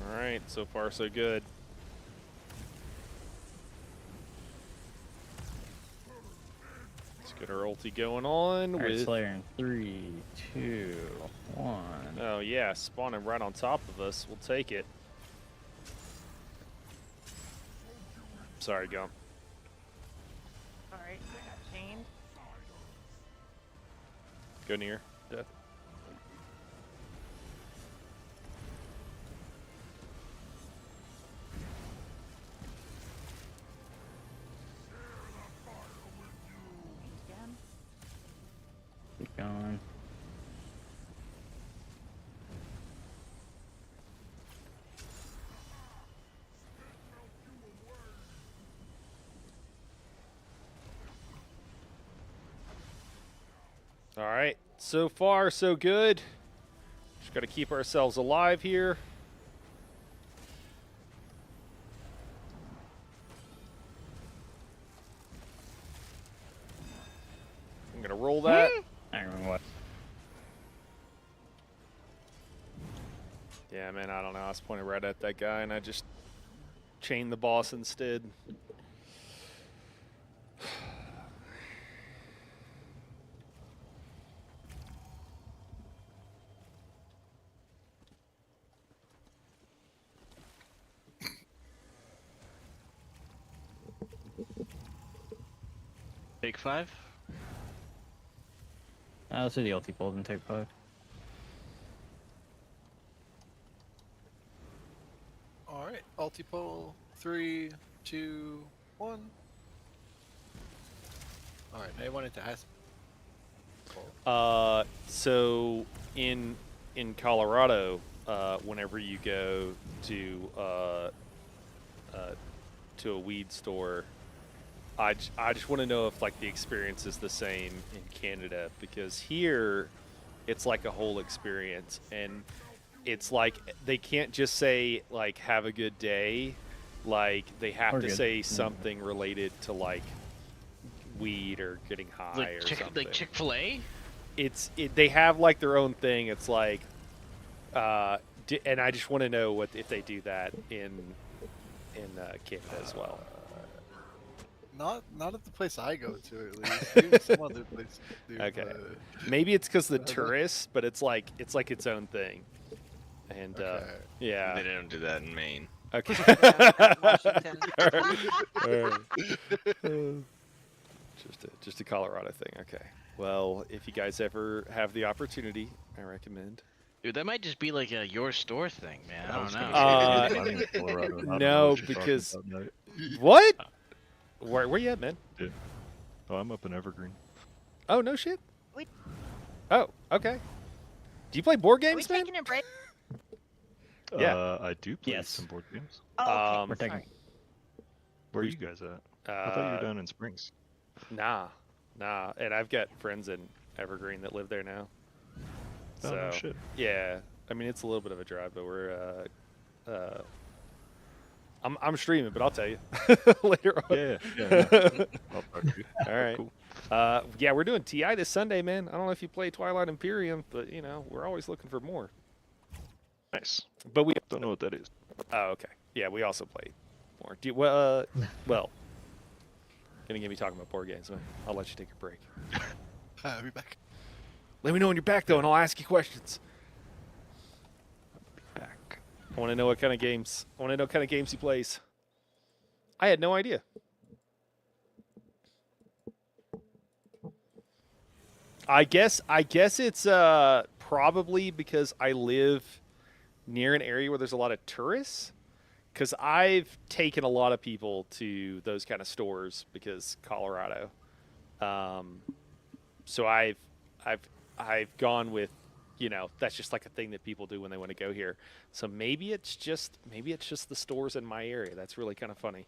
Alright, so far so good. Let's get our ulti going on Alright, with... Slayer in 3, 2, 1. Oh yeah, spawning right on top of us. We'll take it. Sorry, Gump. Alright, I got chained. Go near. Death. Again. Keep going. Alright, so far so good. Just got to keep ourselves alive here. I'm going to roll that. I don't remember what. Yeah, man, I don't know. I was pointing right at that guy, and I just chained the boss instead. Take 5. Let's do the ulti pull and take 5. Alright, ulti-pole. 3, 2, 1. Alright, I wanted to ask. So in Colorado, whenever you go to a weed store, I just want to know if like the experience is the same in Canada, because here it's like a whole experience, and it's like they can't just say like have a good day, like they have Or to good. say something related to like weed or getting high or something. Like Chick-fil-A? They have like their own thing. It's like and I just want to know if they do that in Canada as well. Not at the place I go to, at least. Maybe some other places do. Okay. but- Maybe it's because the I don't know. tourists, but it's like its own thing. And Okay. yeah. They don't do that in Maine. Okay. Washington. Just a Colorado thing. Okay. Well, if you guys ever have the opportunity, I recommend. Dude, that might just be like a your store thing, man. I don't know. I'm in Colorado. I don't know No, what you're talking because about, mate. what? Where you at, man? Oh, I'm up in Evergreen. Oh, no shit. We- Oh, okay. Do you play board Are we games, man? taking a break? Yeah. I do play Yes. some board games. Oh, okay. Um, We're taking. Sorry. Where are you guys at? I thought you were down in Springs. Nah. And I've got friends in Evergreen that live there now. Oh, So no shit. yeah, I mean it's a little bit of a drive, but we're I'm streaming, but I'll tell you later on. Yeah. I'll talk to you. All right. Cool. Yeah, we're doing TI this Sunday, man. I don't know if you play Twilight Imperium, but you know we're always looking for more. Nice. But we Don't know what that is. Oh, okay. Yeah, we also play more. Do you, well, gonna get me talking about board games, man. I'll let you take a break. I'll be back. Let me know when you're back, though, and I'll ask you questions. Back. I want to know what kind of games. I want to know what kind of games he plays. I had no idea. I guess it's probably because I live near an area where there's a lot of tourists. Because I've taken a lot of people to those kind of stores because Colorado. So I've gone with, you know, that's just like a thing that people do when they want to go here. So maybe it's just the stores in my area. That's really kind of funny.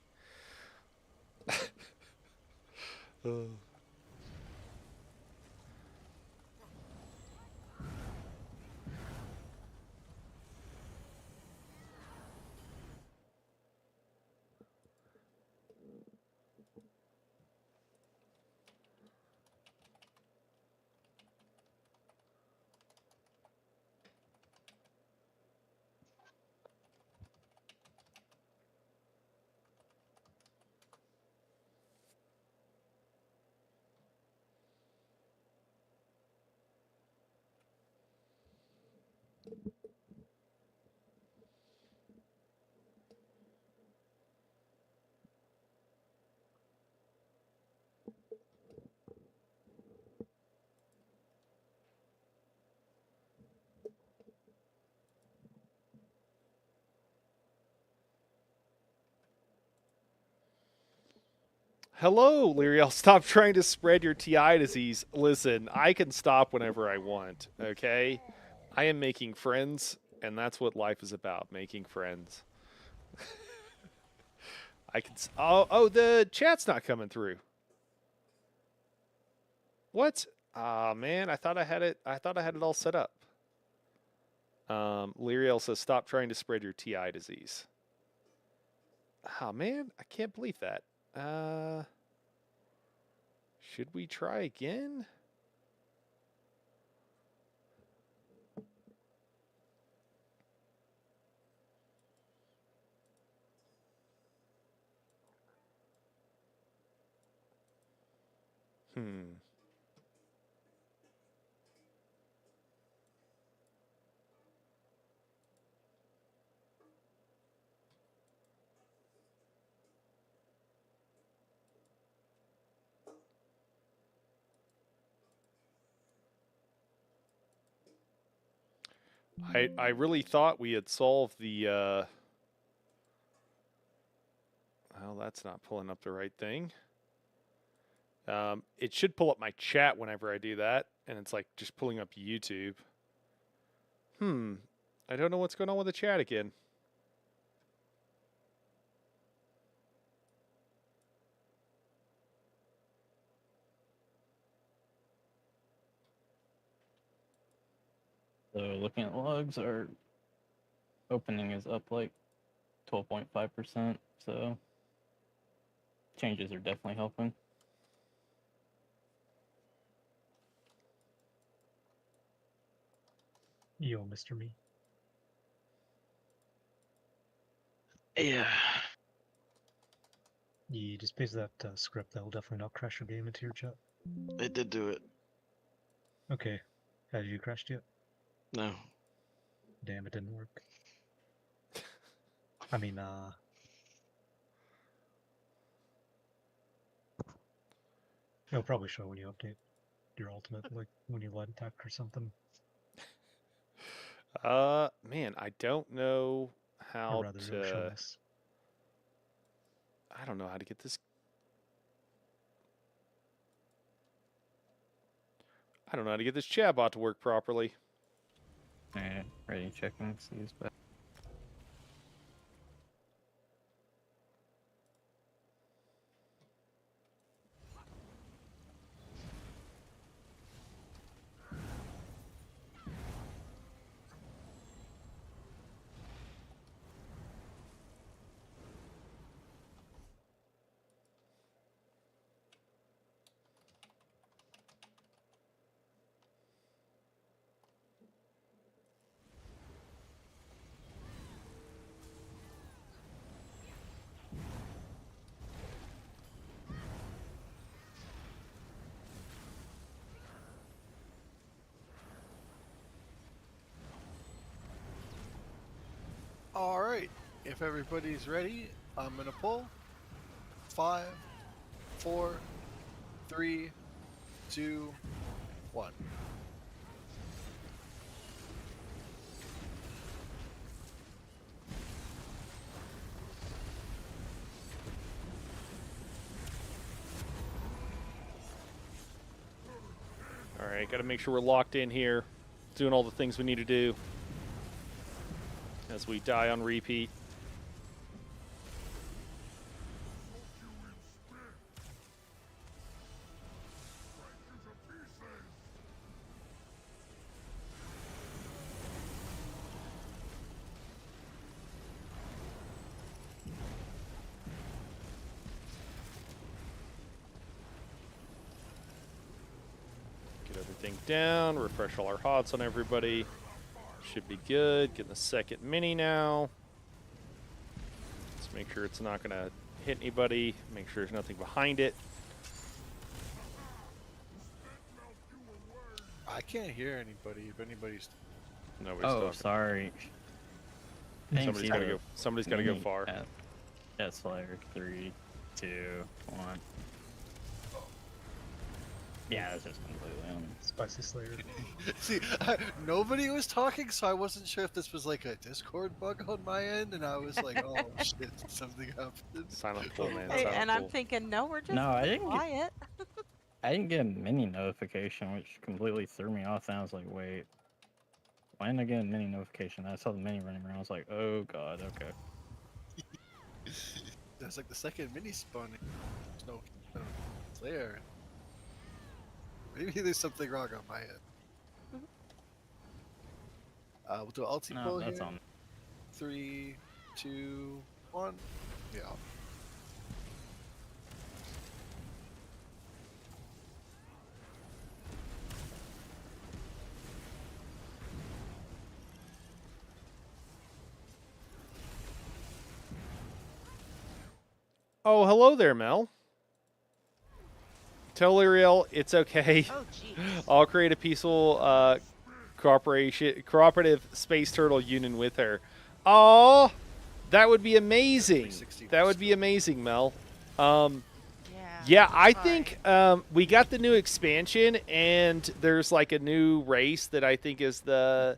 Hello, Lyriel. Stop trying to spread your TI disease. Listen, I can stop whenever I want, okay? I am making friends, and that's what life is about, making friends. I can. Oh, the chat's not coming through. What? Ah, man, I thought I had it all set up. Lyriel says, stop trying to spread your TI disease. Oh, man, I can't believe that. Should we try again? I really thought we had solved the. Well, that's not pulling up the right thing. It should pull up my chat whenever I do that, and it's like just pulling up YouTube. I don't know what's going on with the chat again. So looking at logs, our opening is up like 12.5%. So changes are definitely helping. Yo, Mr. Me. Yeah. You just paste that script. That will definitely not crash your game into your chat. It did do it. Okay. Have you crashed yet? No. Damn, it didn't work. I mean, it'll probably show when you update your ultimate, like when you light attack or something. Man, I don't know how Or rather, it'll show to. this. I don't know how to get this. I don't know how to get this chatbot to work properly. Alright, ready, checking, see who's back. Alright, if everybody's ready, I'm gonna pull. 5, 4, 3, 2, 1. All right, got to make sure we're locked in here, doing all the things we need to do as we die on repeat. Get everything down, refresh all our HOTS on everybody. Should be good. Getting the second mini now. Let's make sure it's not going to hit anybody. Make sure there's nothing behind it. I can't hear anybody if anybody's. Nobody's Oh, talking. sorry. Somebody's got to go far. Yeah, Slayer. 3, 2, 1. Yeah, it's just completely on. Spicy Slayer. See, nobody was talking, so I wasn't sure if this was like a Discord bug on my end, and I was like, oh shit, something happened. Silent pull, man. Hey, Silent and I'm pull. thinking, no, we're just No, I didn't get- quiet. I didn't get a mini notification, which completely threw me off. And I was like, wait, why didn't I get a mini notification? I saw the mini running around. I was like, oh god, okay. That's like the second mini spawning. There's no Slayer. Maybe there's something wrong on my end. We'll do an ulti No, pull that's here. on. 3, 2, 1. Yeah. Oh, hello there, Mel. Tell Ariel it's okay. Oh, jeez. I'll create a peaceful cooperative space turtle union with her. Oh, that would be amazing. That would be amazing, Mel. Yeah, I think we got the new expansion, and there's like a new race that I think is the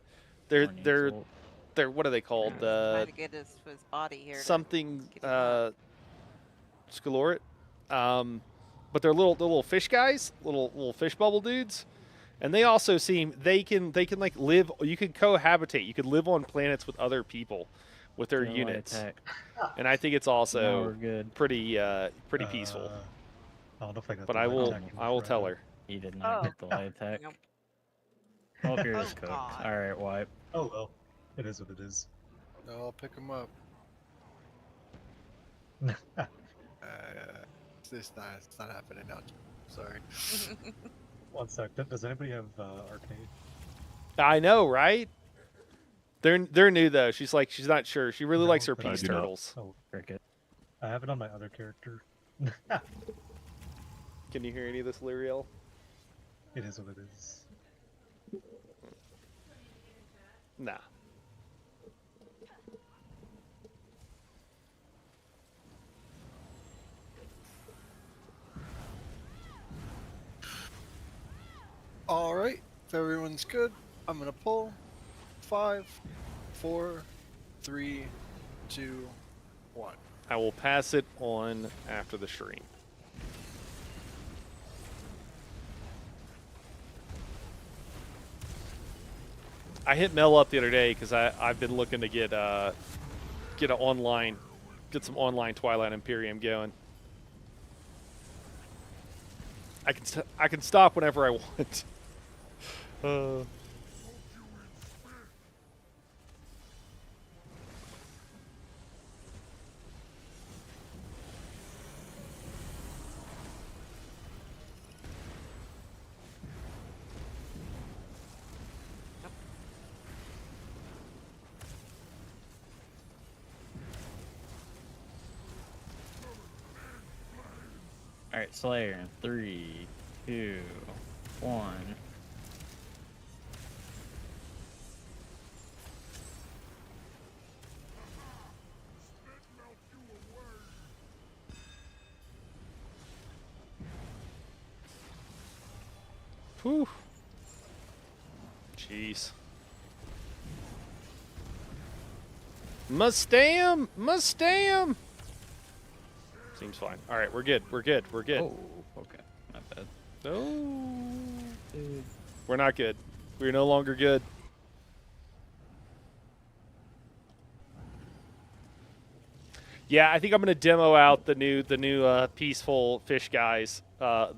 They're Or needs they're ult. they're what are they called? Trying to get his body here. to Something get him up. Scalorit. But they're little fish guys, little fish bubble dudes, and they also seem they can like live. You can cohabitate. You can live on planets with other people with their Still units, attack. and I think it's Now we're also good. pretty peaceful. I don't know if I got But the I light will attack I will right tell now. her. He did not Oh. get the light attack. Nope. Oh, here Oh, is cooked. God. Alright, wipe. Oh well, it is what it is. No, I'll pick him up. It's not happening now. Sorry. One sec. Does anybody have arcade? I know, right? They're new though. She's not sure. She really No, likes her but I peace do not. turtles. Oh, Cricket. I have it on my other character. Can you hear any of this, Lyriel? It is what it is. Nah. Alright, if everyone's good, I'm gonna pull. 5, 4, 3, 2, 1. I will pass it on after the stream. I hit Mel up the other day because I've been looking to get some online Twilight Imperium going. I can stop whenever I want. Alright, Slayer in 3, 2, 1. Whew. Jeez. Mustang! Mustang! Seems fine. All right, we're good. We're good. We're good. Oh, okay. Not bad. No. Dude. We're not good. We're no longer good. Yeah, I think I'm gonna demo out the new peaceful fish guys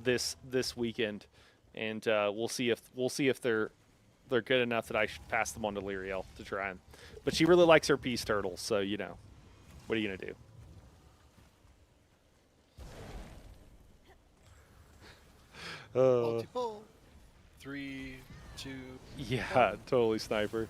this weekend, and we'll see if they're good enough that I should pass them on to Lyriel to try them. But she really likes her peace turtles, so you know, what are you gonna do? Multi-pull. 3, 2. Yeah, totally sniper.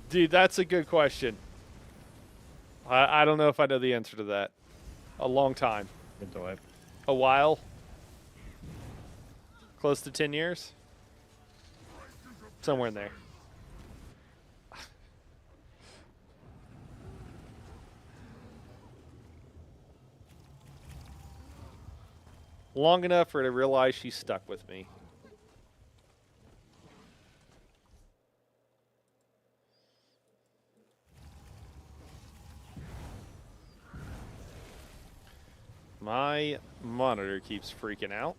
Dude, that's a good question. I don't know if I know the answer to that. A long time. Good to wipe. A while. Close to 10 years. Somewhere in there. Long enough for her to realize she's stuck with me. My monitor keeps freaking out.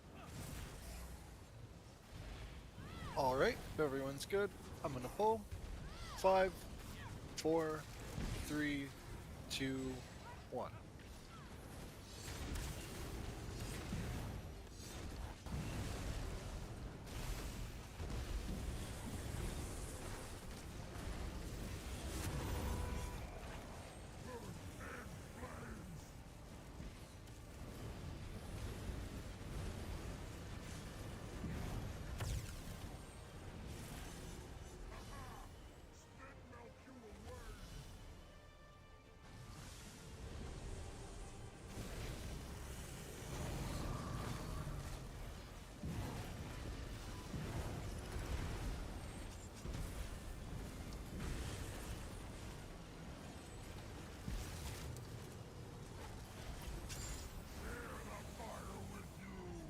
Alright, if everyone's good, I'm gonna pull. 5, 4, 3, 2, 1.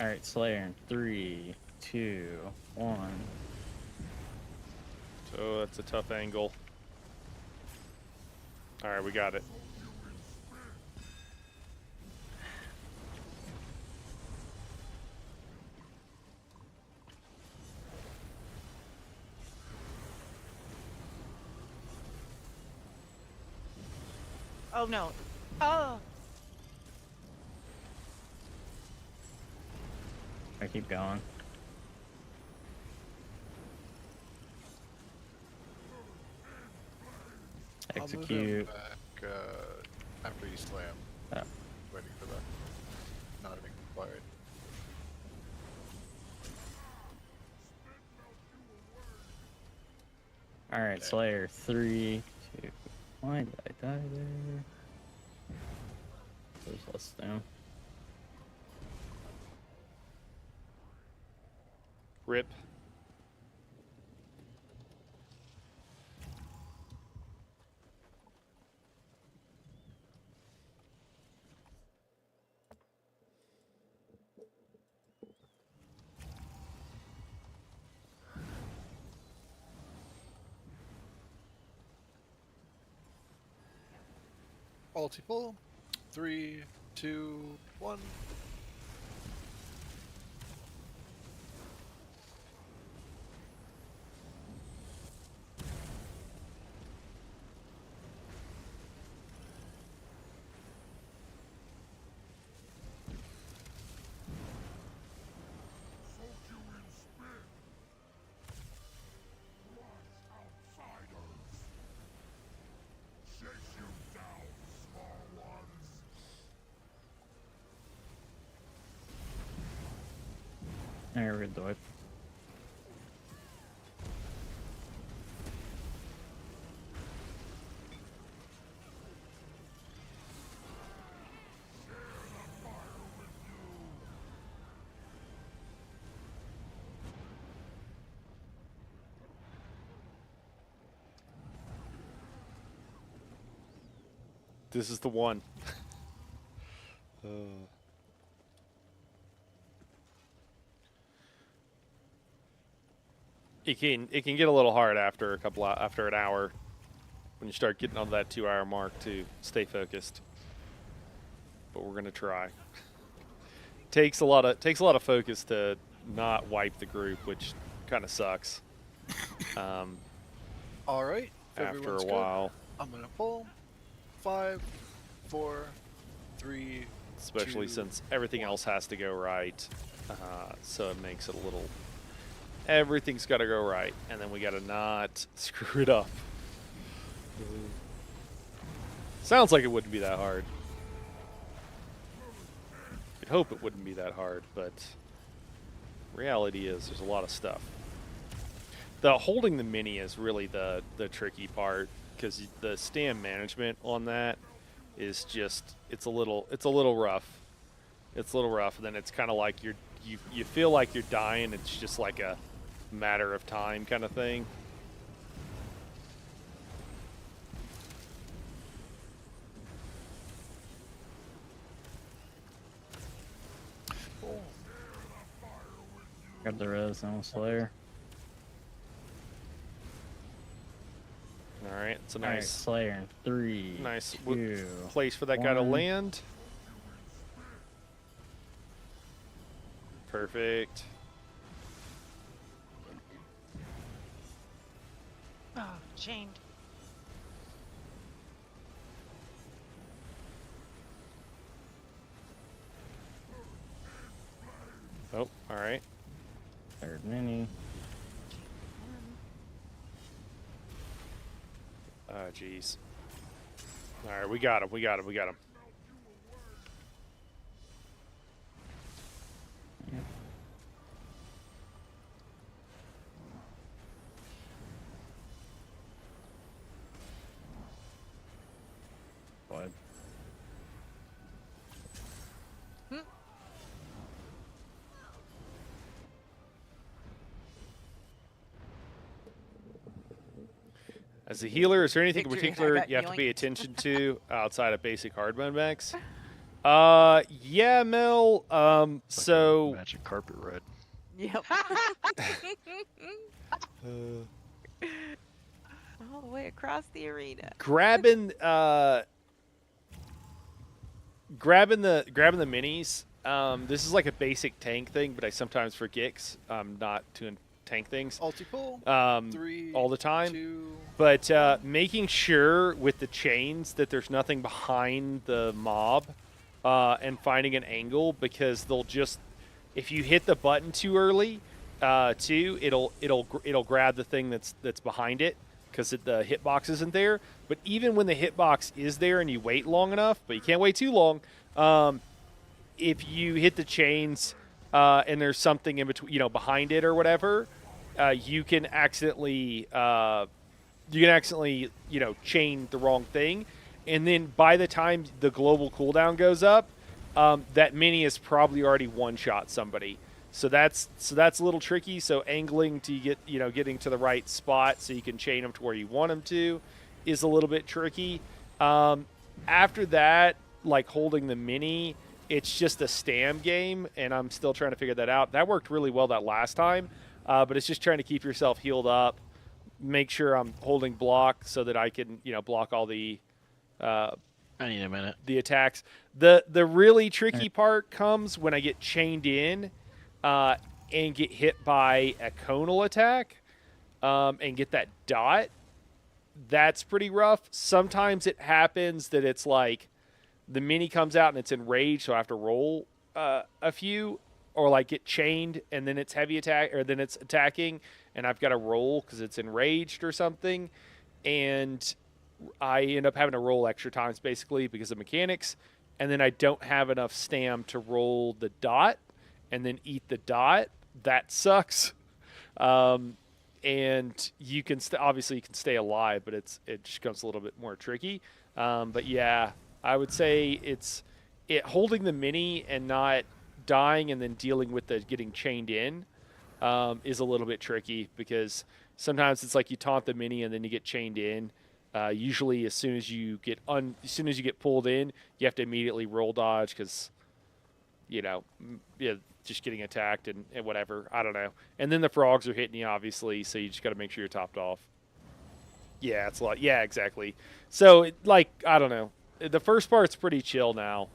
Alright, Slayer in 3, 2, 1. So that's a tough angle. All right, we got it. Oh no. Oh. I keep going. I'll move him Execute. back after you slam. Oh. Waiting for that. Not having required. Alright, Okay. Slayer, 3, 2. Why did I die there? There's less down. Rip. Multiple. 3, 2, 1. Alright, we're gonna do it. This is the one. It can get a little hard after after an hour when you start getting on that 2-hour mark to stay focused. But we're gonna try. takes a lot of focus to not wipe the group, which kind of sucks. All right. After a while, I'm gonna pull. 5, 4, 3. especially 2, since everything 1. else has to go right, so it makes it a little. Everything's got to go right, and then we got to not screw it up. Sounds like it wouldn't be that hard. You'd hope it wouldn't be that hard, but reality is there's a lot of stuff. The holding the mini is really the tricky part, because the stand management on that is just it's a little rough. It's a little rough, and then it's kind of like you feel like you're dying. It's just like a matter of time kind of thing. Grab the res on Slayer. All right, it's a Alright, nice Slayer in 3, nice 2, place for that guy to 1. land. Perfect. Oh, chained. Oh, all right. Third mini. Oh, jeez. All right, we got him. We got him. We got him. What? As a healer, is there anything in Victory, I particular got you have to pay yoinked. attention to outside of basic hard mode mechs? Yeah, Mel. So Magic carpet ride. Yep. All the way across the arena. grabbing the minis. This is like a basic tank thing, but I sometimes forget 'cause I'm not doing tank things Ulti pull. 3, all the time. 2. But making sure with the chains that there's nothing behind the mob, and finding an angle, because they'll just, if you hit the button too early, too, it'll grab the thing that's behind it, because the hitbox isn't there. But even when the hitbox is there and you wait long enough, but you can't wait too long, if you hit the chains and there's something in between, behind it or whatever, you can accidentally chain the wrong thing, and then by the time the global cooldown goes up, that mini has probably already one-shot somebody. So that's a little tricky. So angling to getting to the right spot so you can chain them to where you want them to is a little bit tricky. After that, like holding the mini, it's just a stam game, and I'm still trying to figure that out. That worked really well that last time, but it's just trying to keep yourself healed up, make sure I'm holding block so that I can block all the I need a minute. the attacks. The really tricky part comes when I get chained in and get hit by a conal attack and get that dot. That's pretty rough. Sometimes it happens that it's like the mini comes out and it's enraged, so I have to roll a few, or like get chained and then it's heavy attack, or then it's attacking and I've got to roll because it's enraged or something, and I end up having to roll extra times basically because of mechanics, and then I don't have enough stam to roll the dot and then eat the dot. That sucks. And you can obviously you can stay alive, but it just becomes a little bit more tricky. But yeah, I would say holding the mini and not dying and then dealing with the getting chained in is a little bit tricky, because sometimes it's like you taunt the mini and then you get chained in. Usually, as soon as you get pulled in, you have to immediately roll dodge because just getting attacked and whatever. I don't know. And then the frogs are hitting you, obviously, so you just got to make sure you're topped off. Yeah, it's a lot. Yeah, exactly. So, I don't know. The first part's pretty chill now.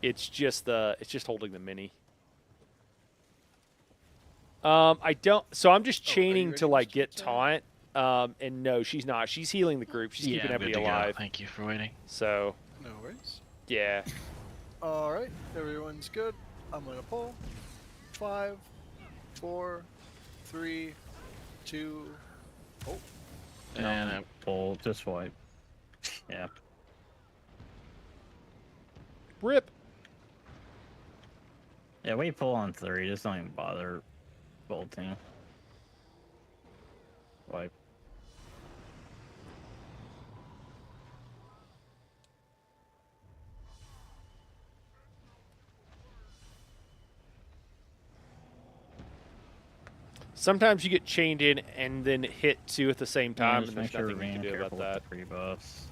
It's just holding the mini. So I'm just chaining to get taunt. And no, she's not. She's healing the group. She's keeping everybody alive. Thank you for waiting. So. No worries. Yeah. All right, everyone's good. I'm gonna pull. 5, 4, 3, 2. Oh. And pull. Just swipe. Yeah. Rip. Yeah, when you pull on 3, just don't even bother bolting. Wipe. Sometimes you get chained in and then hit 2 at the same time, Yeah, and there's nothing you can do about that. Pre-buffs.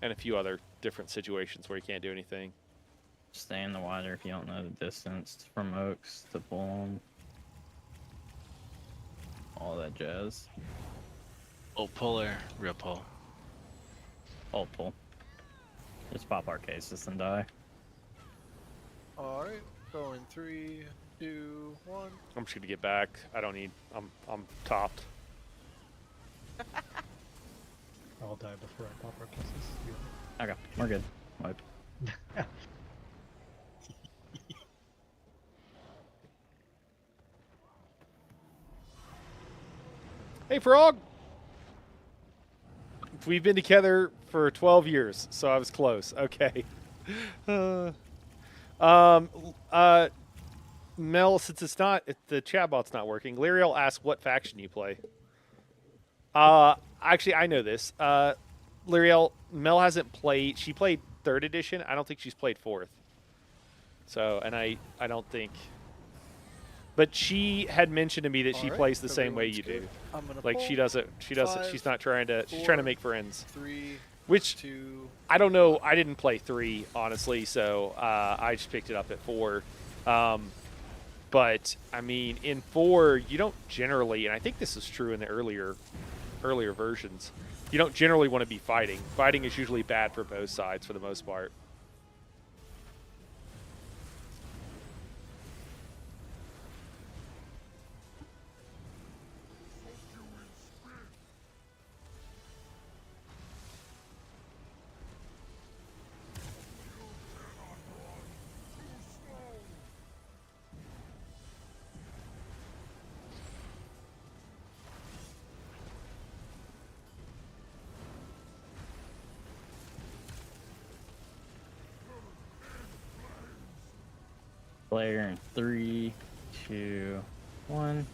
And a few other different situations where you can't do anything. Stay in the water if you don't know the distance from oaks to pull them. All that jazz. oh, pull or real pull? All pull. Just pop our cases and die. All right, going 3, 2, 1. I'm just gonna get back. I don't need. I'm topped. I'll die before I pop our kisses. Okay, we're good. Wipe. Hey, Frog. We've been together for 12 years, so I was close. Okay. Mel, since the chatbot's not working, Lyriel asked what faction you play. Actually, I know this. Lyriel, Mel hasn't played. She played 3rd edition. I don't think she's played 4th. So, and I don't think. But she had mentioned to me that she plays the same way you do. I'm gonna Like pull. she doesn't. 5, She's not trying to. She's 4, trying to make friends. 3, Which 2. I don't know. I didn't play 3 honestly, so I just picked it up at 4. But I mean, in 4, you don't generally, and I think this is true in the earlier versions, you don't generally want to be fighting. Fighting is usually bad for both sides for the most part. Player in 3, 2, 1.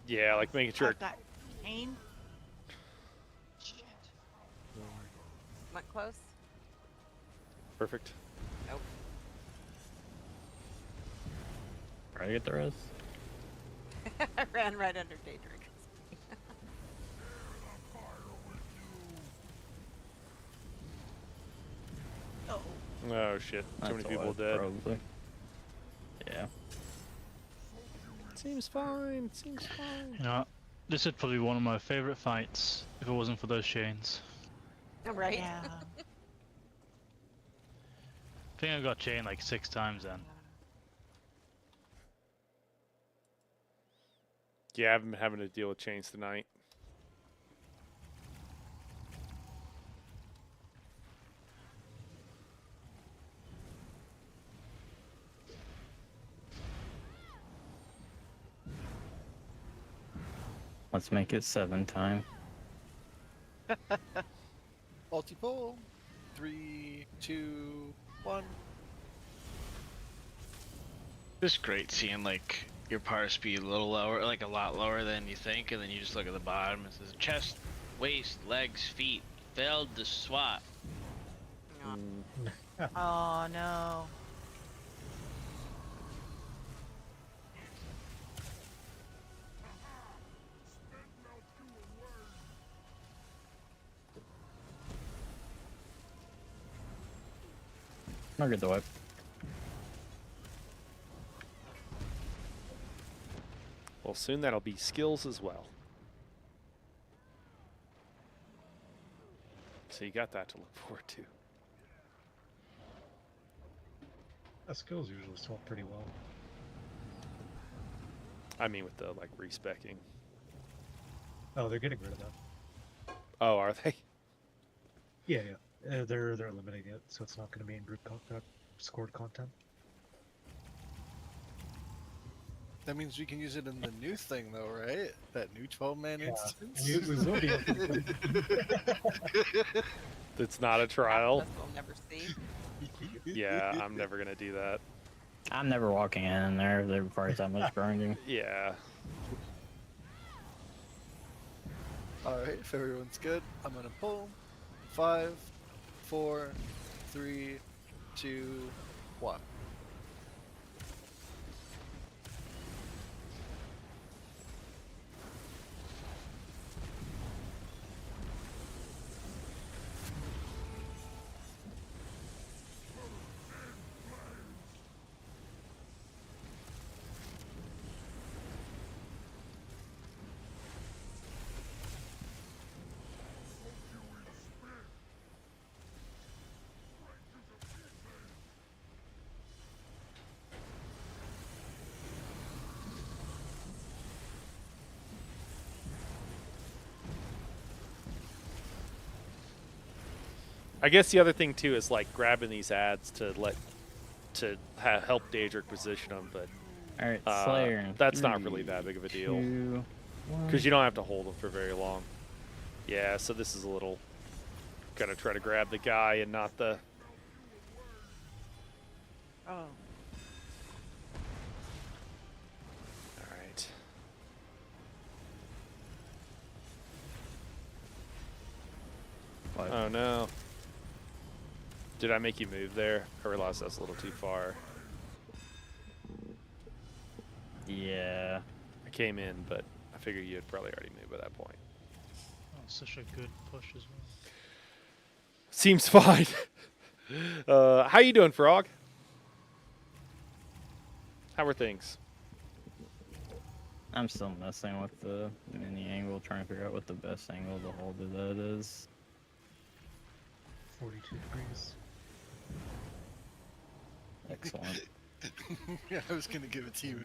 Yeah, like making sure. I've got pain. Shit. Not close. Perfect. Nope. Try to get the rest. I ran right under Daedric. Oh shit! Too many That's a people lot, dead. Probably. Yeah. Seems fine. Seems fine. You know, this is probably one of my favorite fights if it wasn't for those chains. Right? Yeah. I think I got chained like 6 times then. Yeah, I've been having to deal with chains tonight. Let's make it 7 time. Multi-pole. 3, 2, 1. Just great seeing like your power speed a little lower, like a lot lower than you think, and then you just look at the bottom. It says chest, waist, legs, feet. Failed to swat. Oh no. I'll get the whip. Well, soon that'll be skills as well. So you got that to look forward to. Skills usually swap pretty well. I mean, with the like respecking. Oh, they're getting rid of that. Oh, are they? Yeah, yeah. They're eliminating it, so it's not going to be in group scored content. That means we can use it in the new thing, though, right? That new 12-man instance. We will be able to. It's not a trial. We'll never see. Yeah, I'm never gonna do that. I'm never walking in there if it requires that much grinding. Yeah. Alright, if everyone's good, I'm gonna pull. 5, 4, 3, 2, 1. I guess the other thing too is like grabbing these ads to help Daedric position them, but Alright, Slayer. that's not really that big of a deal because you don't have to hold them for very long. Yeah, so this is a little gonna try to grab the guy and not the. Oh. All right. What? Oh no. Did I make you move there? I realized that's a little too far. Yeah. I came in, but I figure you'd probably already move at that point. Oh, such a good push as well. Seems fine. How you doing, Frog? How are things? I'm still messing with the mini angle, trying to figure out what the best angle to hold it at is. 42 degrees. Excellent. Yeah, I was gonna give it to you.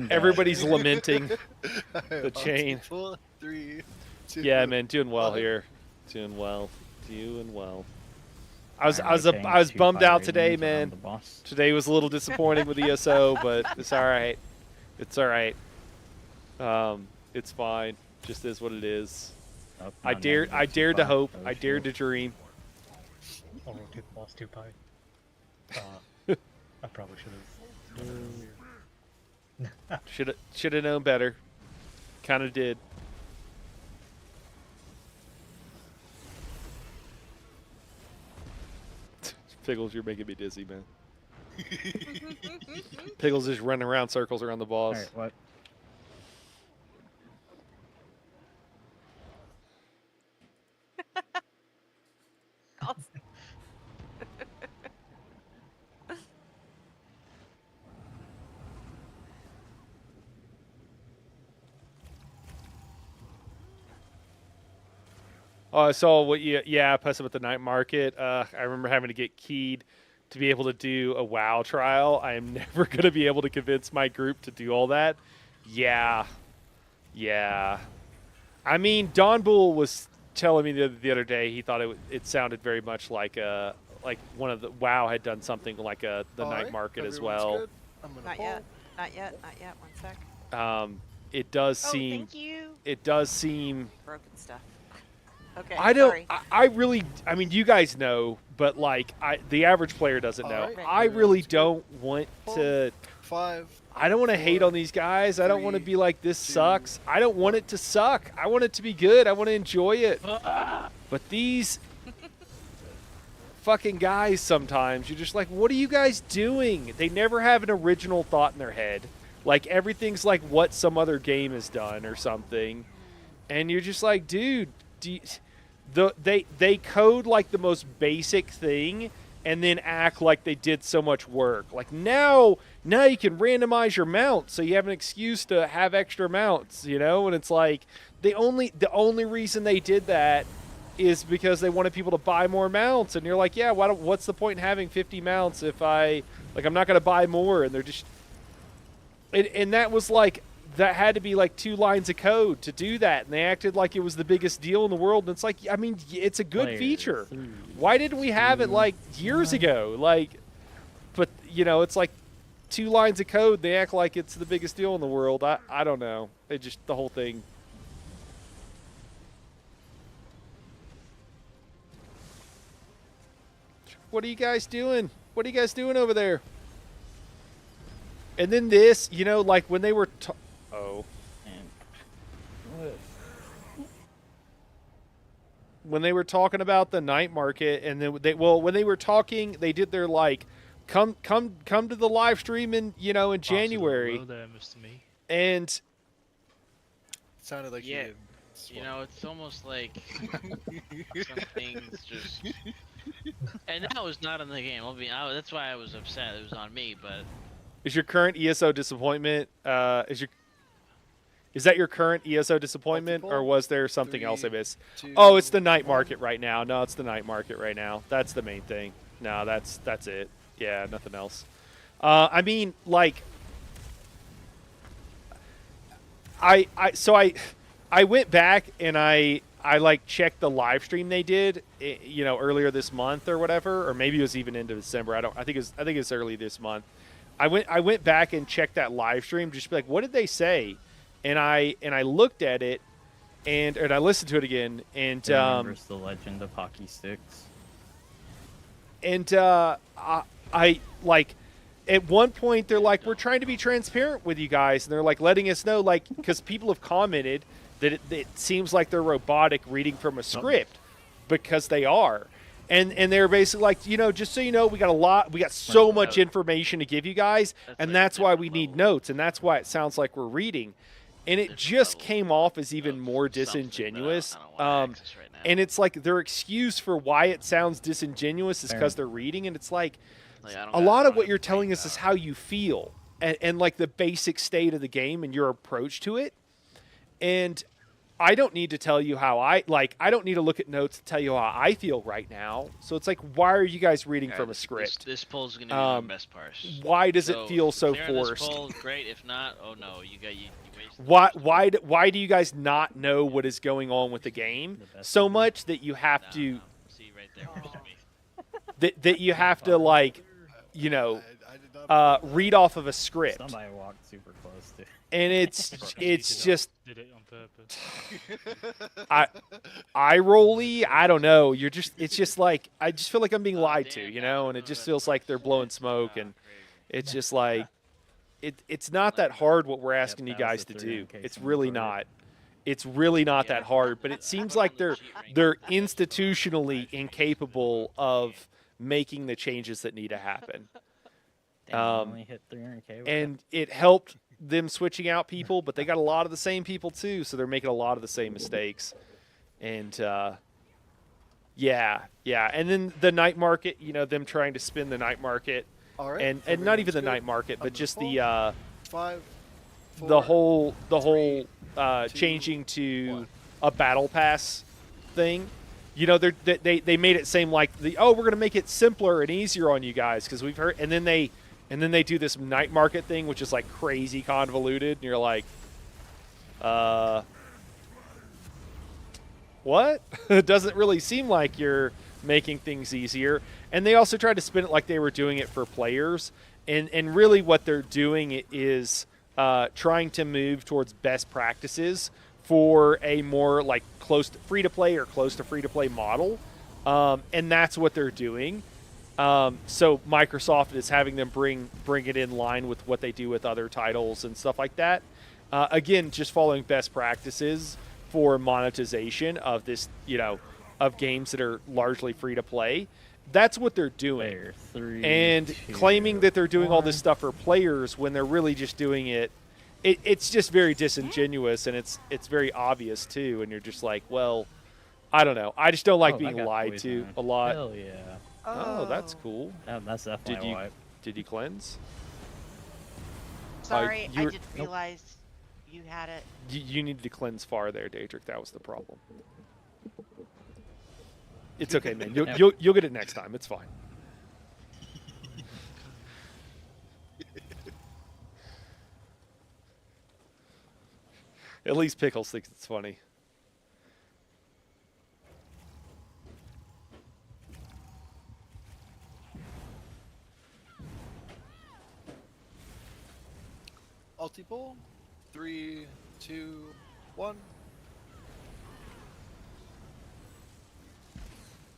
Everybody's lamenting the chain. 4, 3, 2, Yeah, man, doing well 1. here. Doing well. I was Paying bummed 2 out fire today, ratings around man. the boss. Today was a little disappointing with ESO, but it's all right. It's all right. It's fine. Just is what it is. Oh, I no, dared negative 2 to fire. hope. Oh, I dared to shit. dream. I'll rotate the boss 2 pi. I probably should have done it earlier. Should have known better. Kind of did. Pickles, you're making me dizzy, man. Pickles just running around circles around the boss. Alright, what? Oh, I saw what you. Yeah, I posted with the night market. I remember having to get keyed to be able to do a WoW trial. I am never going to be able to convince my group to do all that. Yeah. I mean, Don Bull was telling me the other day he thought it sounded very much like one of the WoW had done something like the night market as well. Good. I'm gonna Not pull. yet. Not yet. 1 sec. It does Oh, seem. thank you. It does seem. Broken stuff. Okay. I don't. Sorry. I really. I mean, you guys know, but like, the average player doesn't know. Alright. I really don't want to. 5. I don't want to hate on these guys. I don't want to be like, this sucks. I don't want it to suck. I want it to be good. I want to enjoy it. But these fucking guys sometimes, you're just like, what are you guys doing? They never have an original thought in their head. Like, everything's like what some other game has done or something. And you're just like, dude, they code like the most basic thing and then act like they did so much work. Like, now you can randomize your mounts, so you have an excuse to have extra mounts, you know? And it's like, the only reason they did that is because they wanted people to buy more mounts. And you're like, yeah, what's the point in having 50 mounts if I'm not going to buy more? And they're just... And that was like... That had to be like 2 lines of code to do that, and they acted like it was the biggest deal in the world. And it's like, I mean, it's a good feature. Why didn't we have it like years ago? Like, but you know, it's like 2 lines of code. They act like it's the biggest deal in the world. I don't know. It just, the whole thing. What are you guys doing? What are you guys doing over there? And then this, you know, like when they were. Oh. When they were talking about the night market, and then when they were talking, they did their like, come to the live stream in January. There, Mr. Me. And Sounded like Yeah, you did. you know, it's almost like some things just. And that was not in the game. That's why I was upset. It was on me, but. is your current ESO disappointment? Is that your current ESO disappointment, or was there something else I missed? 2, Oh, it's the night market right now. No, it's the night market right now. That's the main thing. No, that's it. Yeah, nothing else. I mean, like, I went back and I like checked the live stream they did, earlier this month or whatever, or maybe it was even into December. I think it's early this month. I went back and checked that live stream just to be like, what did they say? And I looked at it, and I listened to it again, and Remembers the legend of hockey sticks. And I like, at one point they're like, we're trying to be transparent with you guys, and they're like letting us know, like, because people have commented that it seems like they're robotic reading from a script, because they are. And they're basically like, just so you know, we got so much information to give you guys, and that's why we need notes, and that's why it sounds like we're reading. And it just came off as even more disingenuous. And it's like their excuse for why it sounds disingenuous is because they're reading, and it's like a lot of what you're telling us is how you feel and like the basic state of the game and your approach to it. And I don't need to tell you how I don't need to look at notes to tell you how I feel right now. So it's like, why are you guys reading from a script? This poll's gonna be our best part. Why does it feel so forced? This poll, great. If not, oh no, you wasted. Why do you guys not know what is going on with the game so much that you have to see right there? that you have to read off of a script? Somebody walked super close to. And it's just Did it on purpose. eye rolly. I don't know. It's just like I just feel like I'm being lied to, and it just feels like they're blowing smoke, and it's just like it's not that hard what we're asking you guys to do. It's really not. It's really not that hard, but it seems like they're institutionally incapable of making the changes that need to happen. Only hit 300K with And it helped them switching out people, but they got a lot of the same people too, so they're making a lot of the same mistakes. And yeah. And then the night market, them trying to spin the night market, All right. and not even the night market, but just the 5, 4, the whole 2, changing to 1. a battle pass thing. They made it seem like we're gonna make it simpler and easier on you guys because we've heard, and then they do this night market thing, which is like crazy convoluted, and you're like, what? It doesn't really seem like you're making things easier. And they also tried to spin it like they were doing it for players, and really what they're doing is trying to move towards best practices for a more like close to free-to-play or close to free-to-play model, and that's what they're doing. So Microsoft is having them bring it in line with what they do with other titles and stuff like that. Again, just following best practices for monetization of this, of games that are largely free to play. That's what they're doing. And claiming that they're doing all this stuff for players when they're really just doing it. It's just very disingenuous, and it's very obvious too. And you're just like, well, I don't know. I just don't like being lied to a lot. Hell yeah. Oh, that's cool. That's definitely why. Did you cleanse? Sorry, I didn't realize you had it. You needed to cleanse far there, Daedric. That was the problem. It's okay, man. You'll get it next time. It's fine. At least Pickles thinks it's funny. Multiple. 3, 2, 1.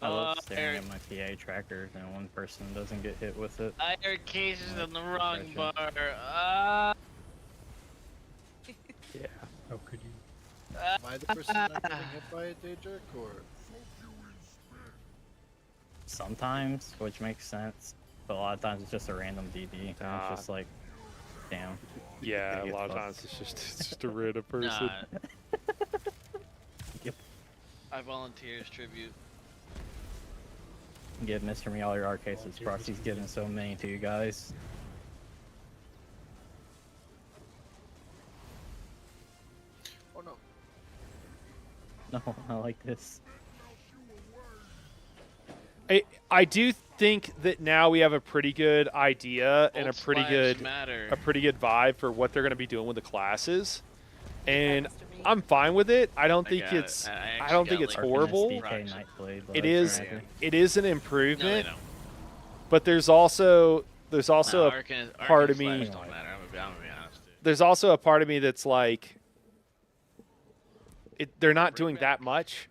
I love staring at my PA tracker and one person doesn't get hit with it. Iron cases on the wrong bar. Yeah. How could you? Am I the person not getting hit by a Daedric, or? Sometimes, which makes sense, but a lot of times it's just a random DD. And it's just like, damn. Yeah, a lot of times it's just a random person. Nah. I volunteer as tribute. Give Mr. Me all your art cases. Proxy's giving so many to you guys. Oh no. No, I like this. I do think that now we have a pretty good idea and a pretty good vibe for what they're going to be doing with the classes, and I'm fine with it. I don't think it's horrible. It is an improvement, but there's also a part of me. There's also a part of me that's like, they're not doing that much.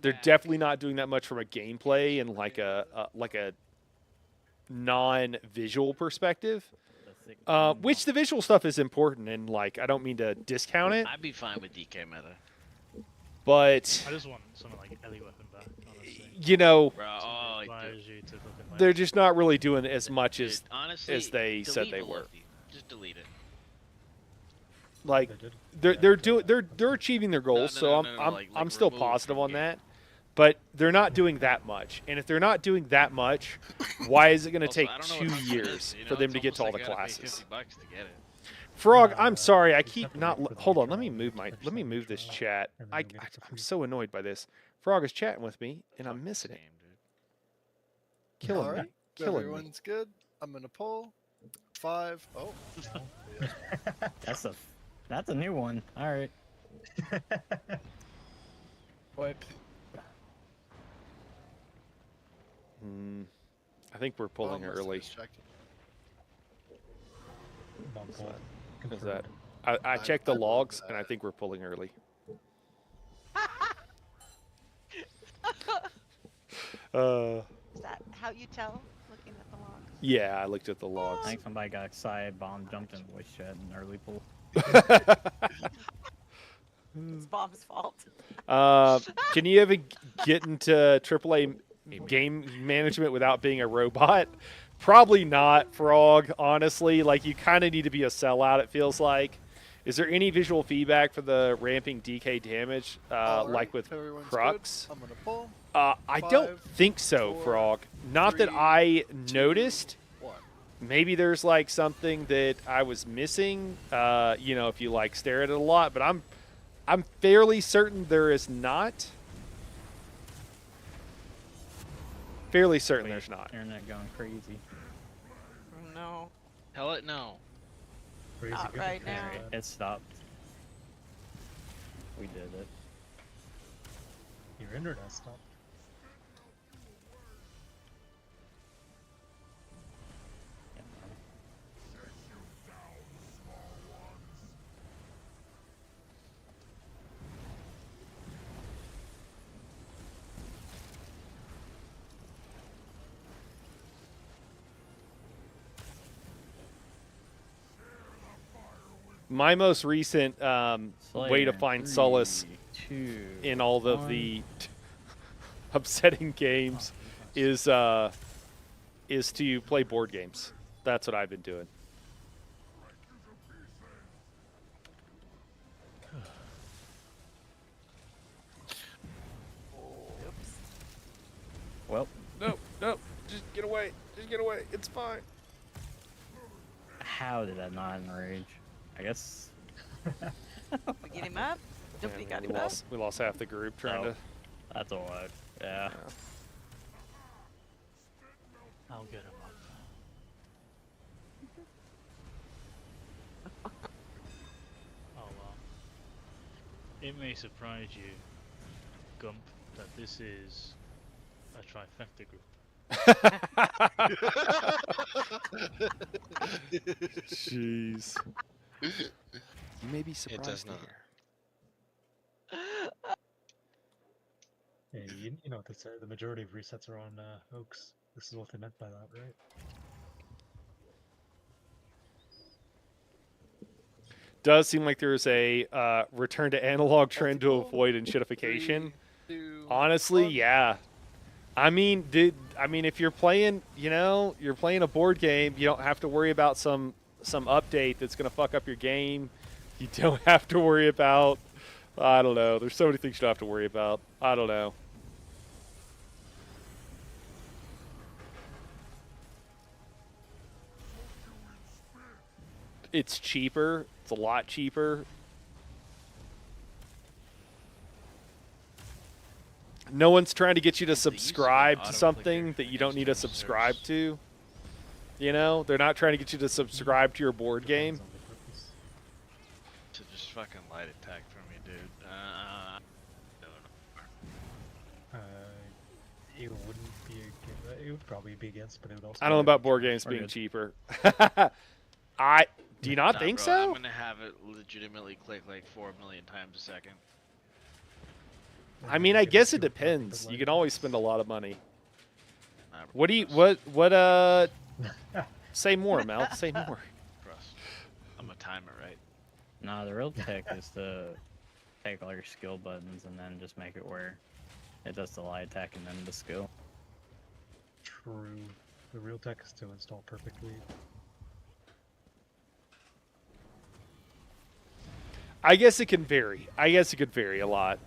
They're definitely not doing that much from a gameplay and like a non-visual perspective. Which the visual stuff is important, and like I don't mean to discount it. I'd be fine with DK meta. But I just want something like Ellie weapon back, honestly. you know, Bro, oh, dude. vRG to fucking, like, they're just not really doing as much Dude, as honestly, they said delete they the were. Luffy. Just delete it. Like They did. they're achieving their goals, so I'm like still remove positive from on game. that. But they're not doing that much, and if they're not doing that much, why is it going to Also, take I don't know 2 what husband years is, you for know, them it's to get to all almost the like gotta pay classes? $50 to get it. Frog, I'm sorry, I you keep have to not. wait for the Hold on, trial, let me move this trial, chat. and then I, you'll get it for I'm free. so annoyed by this. Frog is chatting with me, and I'm Fucking missing it. scam, dude. Killing Alright, me. Killing me. everyone's good. I'm gonna pull. 5. Oh, no. That's a new one. All right. Wipe. I think we're pulling Oh, early. must have checked. Non-pull. Is Confirmed. that? I checked the I believe logs, and I that. think we're pulling early. Is that how you tell? Looking at the log. Yeah, I looked at the I logs. think somebody got excited, bomb jumped in voice chat and early pull. It's Bob's fault. Can you ever get into AAA game management without being a robot? Probably not, Frog, honestly. Like, you kind of need to be a sellout, it feels like. Is there any visual feedback for the ramping DK damage, Alright, like with everyone's Crux? good. I'm gonna pull. I don't 5, think so, 4, Frog. Not that 3, I 2, noticed. 1. Maybe there's, like, something that I was missing, you know, if you, like, stare at it a lot. But I'm fairly certain there is not. Fairly certain there's not. Internet going crazy. Oh, no. Tell it no. Crazy Not good right at now. that. It stopped. We did it. Your internet stopped. My most recent way to find solace in all of the upsetting games is to play board games. That's what I've been doing. Well, No, just get away. Just get away. It's fine. how did that not enrage? I guess. We get him up. Nobody got him up. We lost half the group trying to. That's a lot. Yeah. I'll get him up. Oh well. It may surprise you, Gump, that this is a trifecta group. Jeez. You may be surprised does to not. hear. Hey, you know what they say, the majority of resets are on Oaks. This is what they meant by that, right? Does seem like there's a return to analog trend to avoid enshittification. 3, 2, Honestly, 1. yeah. I mean, if you're playing, you're playing a board game, you don't have to worry about some update that's going to fuck up your game. You don't have to worry about, I don't know. There's so many things you don't have to worry about. I don't know. It's cheaper. It's a lot cheaper. No one's trying to get you to subscribe to something that you don't need to subscribe to. You know, they're not trying to get you to subscribe to your board game. Depends on the purpose. To just fucking light attack for me, dude. No. It wouldn't be. It would probably be against, but it would also. I don't know about board be games We're being good. cheaper. Do you not Nah, think bro, so? I'm gonna have it legitimately click like 4 million times a second. I mean, I guess it depends. You can always spend a lot of money. Nah, bro, What do you trust, say more, Mel? Say more. trust. I'm a timer, right? Nah, the real tech is to take all your skill buttons and then just make it where it does the light attack and then the skill. True. The real tech is to install perfectly. I guess it can vary. I guess it could vary a lot.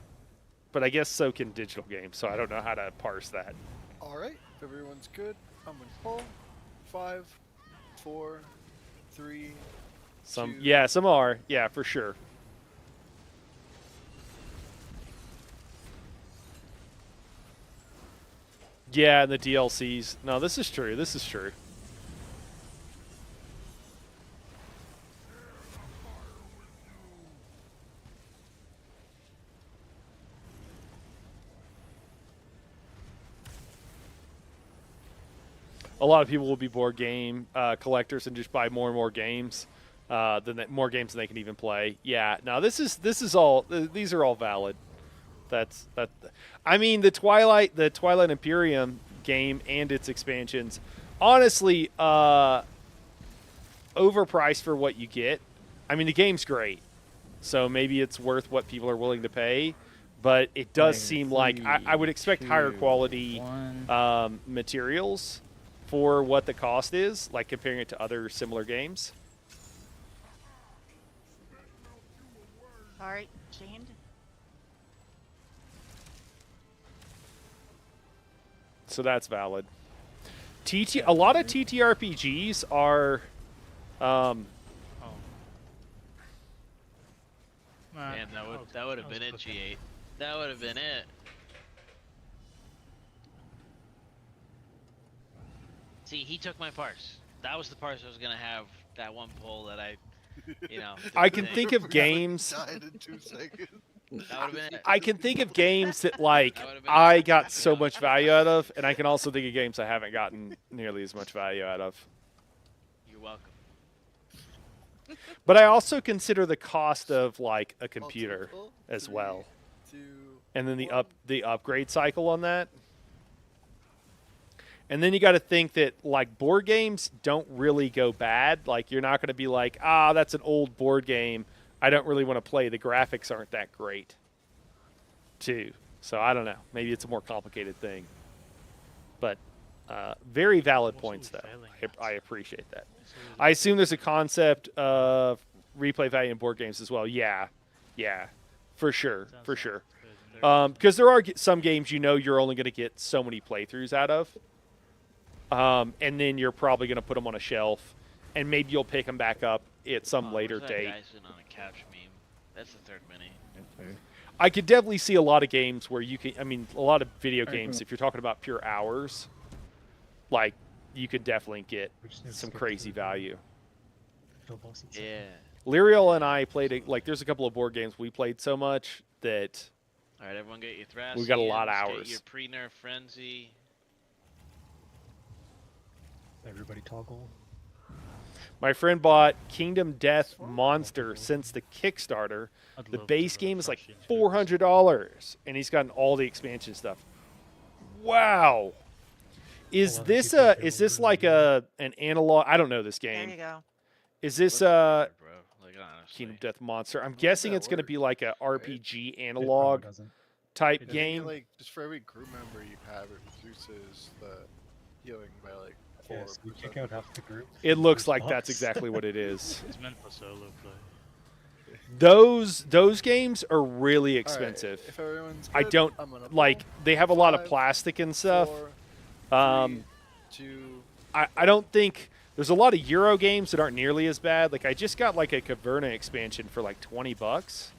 But I guess so can digital games, so I don't know how to parse that. Alright, if everyone's good, I'm gonna pull. 5, 4, 3, Some 2. yeah, some are. Yeah, for sure. Yeah, and the DLCs. No, this is true. This is true. A lot of people will be board game collectors and just buy more and more games, more games than they can even play. Yeah, no, this is all. These are all valid. That's that. I mean, the Twilight Imperium game and its expansions, honestly, overpriced for what you get. I mean, the game's great, so maybe it's worth what people are willing to pay. But it does seem like I would expect higher quality materials for what the cost is, like comparing it to other similar games. Alright, chained. So that's valid. A lot of TTRPGs are Man, that would have been it, G8. That would have been it. See, he took my parse. That was the parse I was gonna have. That one pull that I, I can think of games. Died in 2 seconds. That would have been it. I can think of games that like I got so much value out of, and I can also think of games I haven't gotten nearly as much value out of. You're welcome. But I also consider the cost of like a computer as well, 2, and then the upgrade cycle on that. And then you got to think that like board games don't really go bad. Like you're not going to be like, that's an old board game, I don't really want to play. The graphics aren't that great, too. So I don't know. Maybe it's a more complicated thing. But very valid points, though. I appreciate that. I assume there's a concept of replay value in board games as well. Yeah, for sure, for sure. Because there are some games you're only going to get so many playthroughs out of. And then you're probably going to put them on a shelf, and maybe you'll pick them back up at some later That date. guy sitting on a couch meme. That's the third mini. I could definitely see a lot of games where you can. I mean, a lot of video games. If you're talking about pure hours, like you could definitely get some crazy value. Yeah. Lyriel and I played there's a couple of board games we played so much that. All right, everyone, get your Thracians. We got a lot of hours. Get your pre-nerf frenzy. Everybody toggle. My friend bought Kingdom Death Monster since the Kickstarter. The base game is like $400, and he's gotten all the expansion stuff. Wow. Is this like an analog? I don't know this game. There you go. Is this Bro, like, honestly. Kingdom Death Monster? I'm guessing it's going to be like a RPG analog type I think game. like just for every crew member you have, it reduces the healing by like 4%. Yes, you kick out half the group. It looks like that's exactly what it is. It's meant for solo play. Those games are really Alright, expensive. if everyone's I good, don't I'm gonna like. pull. They have a lot of 5, plastic and stuff. 4, 3, 2. I don't think there's a lot of Euro games that aren't nearly as bad. Like I just got like a Caverna expansion for like $20.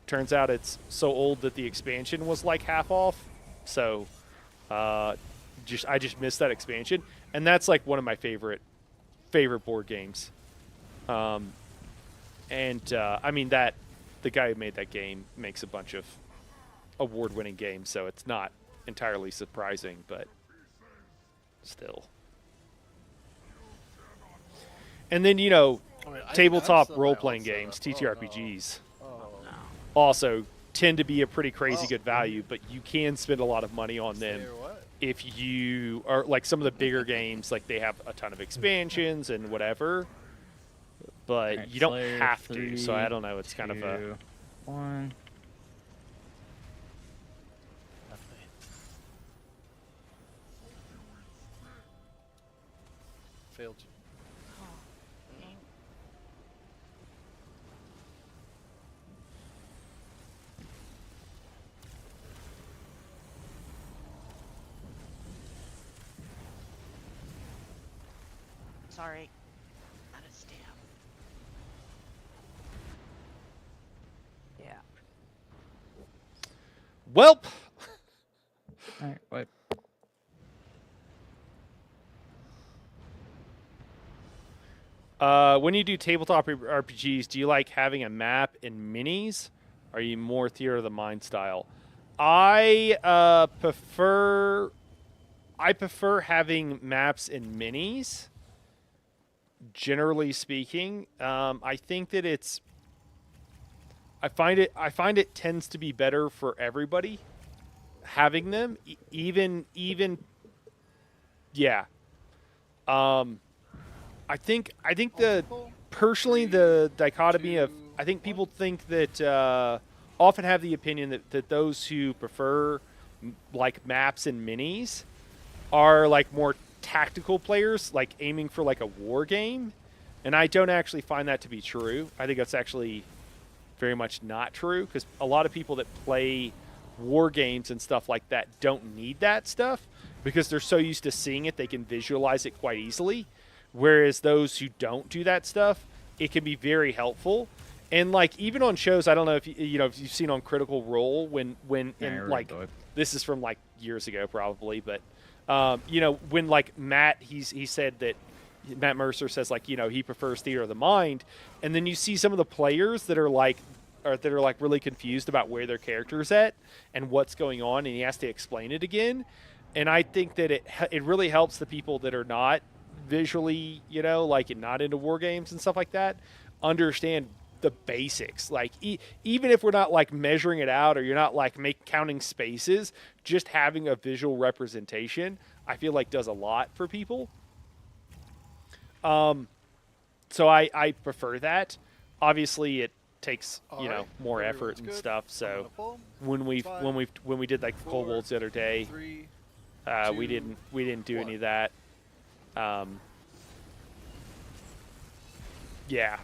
Turns out it's so old that the expansion was like half off. So I just missed that expansion, and that's like one of my favorite board games. I mean that the guy who made that game makes a bunch of award-winning games, so it's not entirely surprising, but still. And then, I mean, I tabletop still buy role-playing all games, setup. TTRPGs, Oh, also tend to be a pretty crazy good value, but you can spend a lot of money on them say what? if you are like some of the bigger games, like they have a ton of expansions and whatever, but Alright, you don't Slayer have to. So I 3, don't know. It's kind of a 1. Failed. Sorry. Out of stamp. Yeah. Welp. All right, wait. When you do tabletop RPGs, do you like having a map in minis? Are you more theater of the mind style? I prefer having maps in minis. Generally speaking, I think that I find it tends to be better for everybody having them. Even yeah. I think the personally the dichotomy of I think people think that often have the opinion that those who prefer like maps and minis are like more tactical players, like aiming for like a war game, and I don't actually find that to be true. I think that's actually very much not true, because a lot of people that play war games and stuff like that don't need that stuff because they're so used to seeing it, they can visualize it quite easily. Whereas those who don't do that stuff, it can be very helpful. And like even on shows, I don't know if if you've seen on Critical Role when like this is from like years ago probably, but when like Matt he said that Matt Mercer says like he prefers theater of the mind, and then you see some of the players that are like really confused about where their character's at and what's going on, and he has to explain it again. And I think that it really helps the people that are not visually, like not into war games and stuff like that, understand the basics. Like even if we're not like measuring it out or you're not like counting spaces, just having a visual representation, I feel like does a lot for people. So I prefer that. Obviously, it takes more effort and stuff. So when we did like the kobolds the other day, we didn't do any of that. Yeah.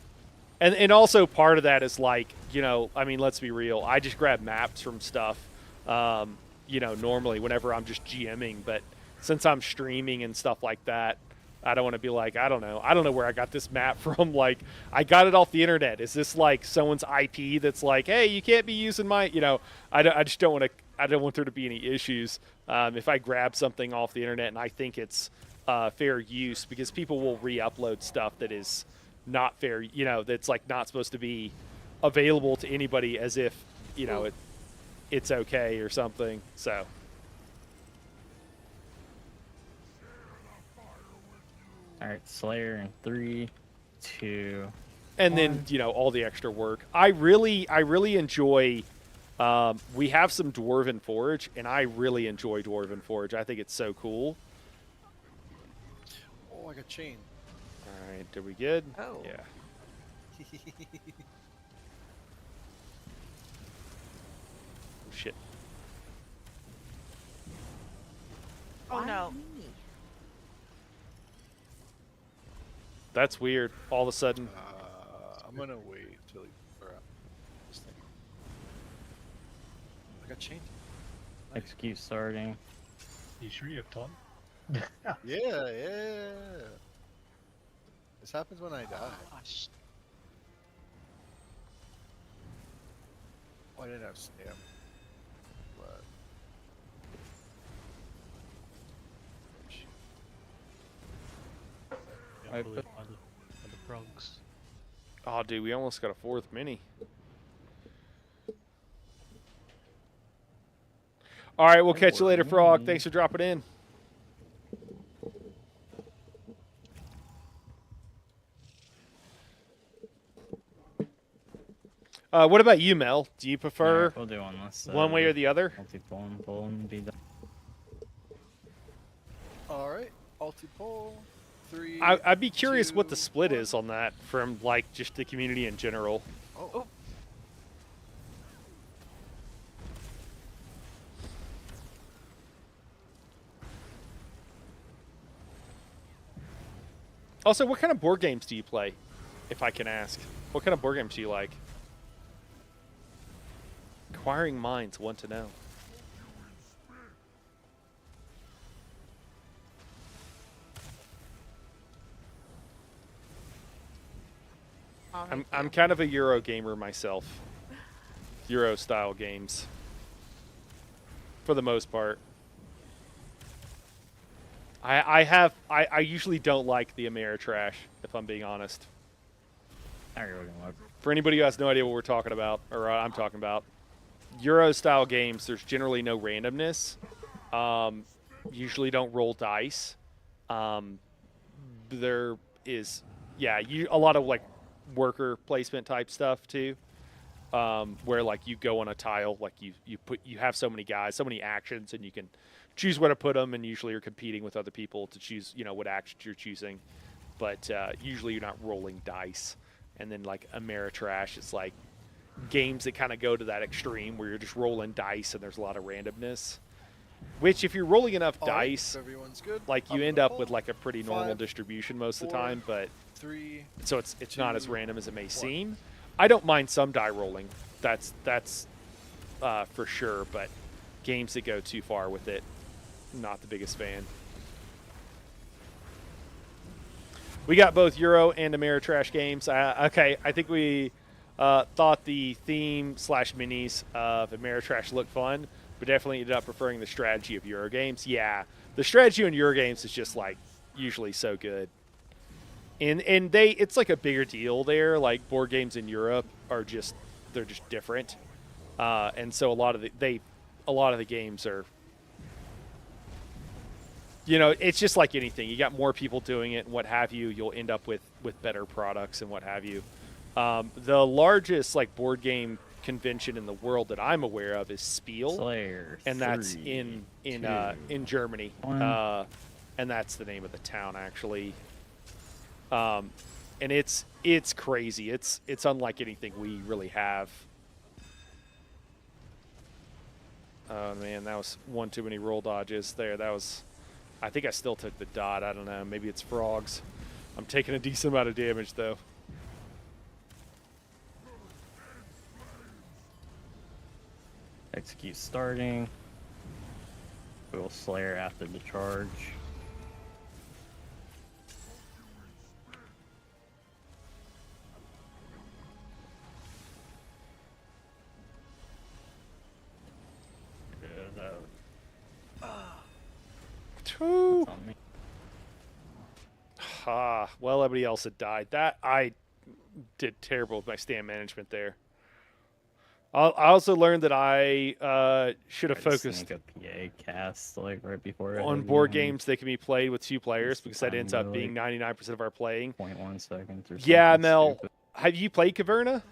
And also part of that is like, I mean, let's be real. I just grab maps from stuff, normally whenever I'm just GMing. But since I'm streaming and stuff like that, I don't want to be like, I don't know where I got this map from. Like, I got it off the internet. Is this like someone's IP that's like, hey, you can't be using my, I just don't want to, I don't want there to be any issues if I grab something off the internet and I think it's fair use, because people will re-upload stuff that is not fair, that's like not supposed to be available to anybody as if, it's okay or something. So. All right, Slayer in 3, 2. And 1. Then all the extra work. I really enjoy. We have some Dwarven Forge, and I really enjoy Dwarven Forge. I think it's so cool. Oh, I got chain. All right, are we good? Oh. Yeah. Oh, shit. Oh no. That's weird. All of a sudden. I'm gonna wait till he this thing. I got chained. Nice. Execute starting. You sure you have Tom? Yeah. This happens when I die. Gosh. Oh, I didn't have stamp. But... Yeah, bullied by the progs. Oh, dude, we almost got a 4th mini. All right, we'll catch you later, Frog. Thanks for dropping in. What about you, Mel? Do you prefer We'll do one way or the other? Multi-pull and be done. Alright, multi-pull. 3. I'd be curious 2, what the split 1. is on that from like just the community in general. Oh. Also, what kind of board games do you play, if I can ask? What kind of board games do you like? Inquiring minds want to know. Oh, I'm kind of a Euro gamer myself. Euro style games. For the most part. I usually don't like the Ameritrash, if I'm being honest. For anybody who has no idea what we're talking about, or I'm talking about, Euro style games, there's generally no randomness. Usually don't roll dice. There is, yeah, a lot of like worker placement type stuff too, where like you go on a tile, like you have so many guys, so many actions, and you can choose where to put them, and usually you're competing with other people to choose, what actions you're choosing. But usually you're not rolling dice. And then like Ameritrash, it's like games that kind of go to that extreme where you're just rolling dice and there's a lot of randomness. Which, if you're rolling enough dice, everyone's good, like you end up with like a pretty normal distribution most of the time. But 3, so it's 2, not as random as it may seem. I don't mind some die rolling. That's for sure. But games that go too far with it, not the biggest fan. We got both Euro and Ameritrash games. Okay, I think we thought the theme / minis of Ameritrash looked fun, but definitely ended up preferring the strategy of Euro games. Yeah, the strategy on Euro games is just like usually so good. And it's like a bigger deal there. Like board games in Europe are they're just different, and so a lot of the games are. It's just like anything. You got more people doing it and what have you. You'll end up with better products and what have you. The largest like board game convention in the world that I'm aware of is Spiel, Slayer, and that's 3, in Germany. 1. And that's the name of the town actually. And it's crazy. It's unlike anything we really have. Oh man, that was one too many roll dodges there. That was. I think I still took the dot. I don't know. Maybe it's frogs. I'm taking a decent amount of damage, though. Execute starting. We will Slayer after the charge. Well, everybody else had died. I did terrible with my stand management there. I also learned that I should have focused a PA cast like right before on board games. They can be played with 2 players because that ends up being 99% of our playing. 0.1 seconds or something. Yeah, Mel, stupid. have you played Caverna?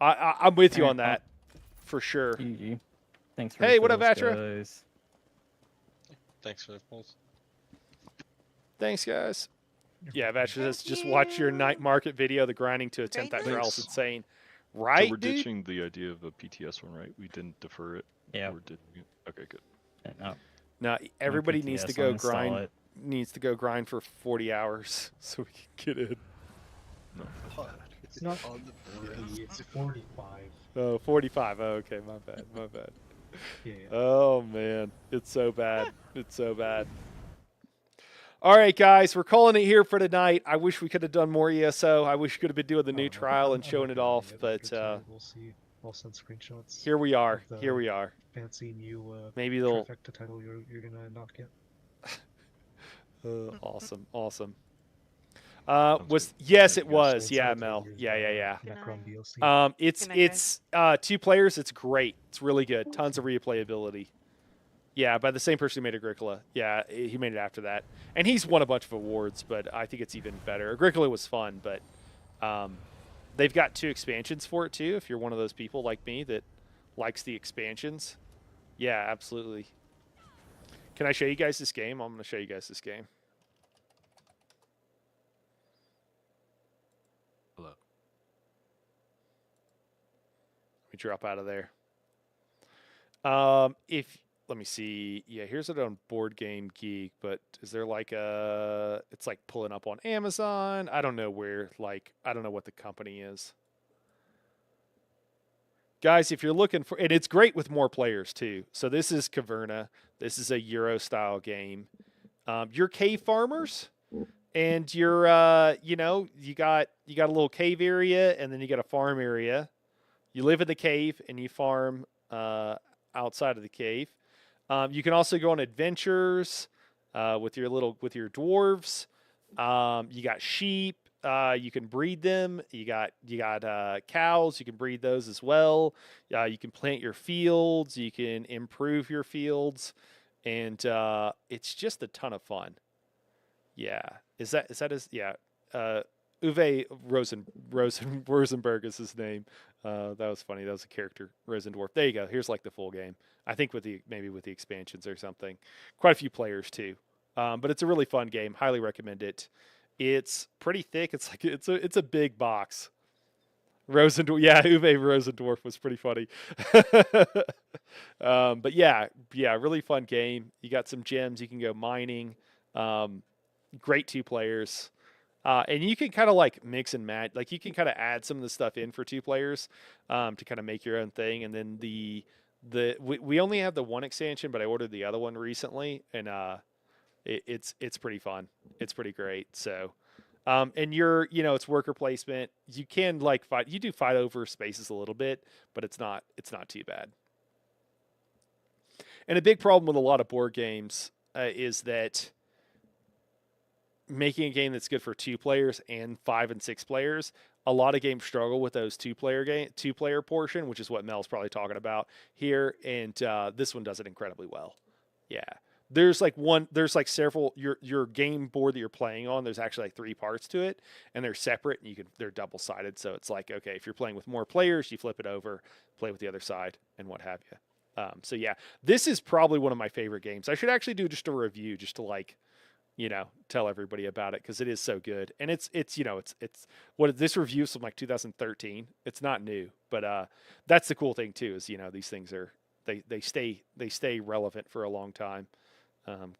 I'm with you on that for sure. GG. Thanks for hey, what up, Atra? Guys. Thanks for the polls. Thanks, guys. Yeah, Vatra says just watch your night market video, the grinding to attempt that trial is Thanks. insane. Right, So we're dude? ditching the idea of a PTS one, right? We didn't defer it. Yeah. Or did we? Okay, good. No. No, everybody needs to go uninstall grind. it. Needs to go grind for 40 hours so we can get in. No. It's not on the it's 45. Oh, 45. Oh, okay, my bad. My bad. Yeah. Oh man, it's so bad. It's so bad. All right, guys, we're calling it here for tonight. I wish we could have done more ESO. I wish we could have been doing the new trial and showing it off, but We'll see. I'll send screenshots. here we are. of the Here we are. Fancy new Maybe they'll. trifecta title you're gonna not get. Awesome, awesome. Sounds Was good. yes, it Yeah, was. so Yeah, it's Mel. yours, Yeah. Necron DLC. It's Good night, 2 players. It's great. It's really good. Tons of replayability. Yeah, by the same person who made Agricola. Yeah, he made it after that, and he's won a bunch of awards. But I think it's even better. Agricola was fun, but they've got 2 expansions for it too. If you're one of those people like me that likes the expansions, yeah, absolutely. Can I show you guys this game? I'm going to show you guys this game. Hello. Let me drop out of there. If let me see. Yeah, here's it on Board Game Geek, but is there like a? It's like pulling up on Amazon. I don't know where. Like, I don't know what the company is. Guys, if you're looking for, and it's great with more players too. So this is Caverna. This is a Euro style game. You're cave farmers, and you're you know, you got a little cave area, and then you got a farm area. You live in the cave and you farm outside of the cave. You can also go on adventures with your dwarves. You got sheep. You can breed them. You got cows. You can breed those as well. You can plant your fields. You can improve your fields, and it's just a ton of fun. Yeah, is that yeah? Uwe Rosenberg is his name. That was funny. That was a character, Rosendorf. There you go. Here's like the full game. I think maybe with the expansions or something. Quite a few players too. But it's a really fun game. Highly recommend it. It's pretty thick. It's like it's a big box. Rosendorf, yeah, Uwe Rosendorf was pretty funny. But yeah, really fun game. You got some gems. You can go mining. Great 2 players. And you can kind of like mix and match. Like you can kind of add some of the stuff in for 2 players to kind of make your own thing. And then we only have the 1 expansion, but I ordered the other one recently, and it's pretty fun. It's pretty great. So, and it's worker placement. You can like fight. You do fight over spaces a little bit, but it's not too bad. And a big problem with a lot of board games is that making a game that's good for 2 players and 5 and 6 players, a lot of games struggle with those 2-player portion, which is what Mel's probably talking about here. And this one does it incredibly well. Yeah. There's like several, your game board that you're playing on, there's actually like 3 parts to it, and they're separate, and they're double-sided. So it's like, okay, if you're playing with more players, you flip it over, play with the other side, and what have you. So yeah, this is probably one of my favorite games. I should actually do just a review just to like, tell everybody about it, because it is so good. And it's what this review is from like 2013. It's not new, but that's the cool thing too, is these things are they stay relevant for a long time.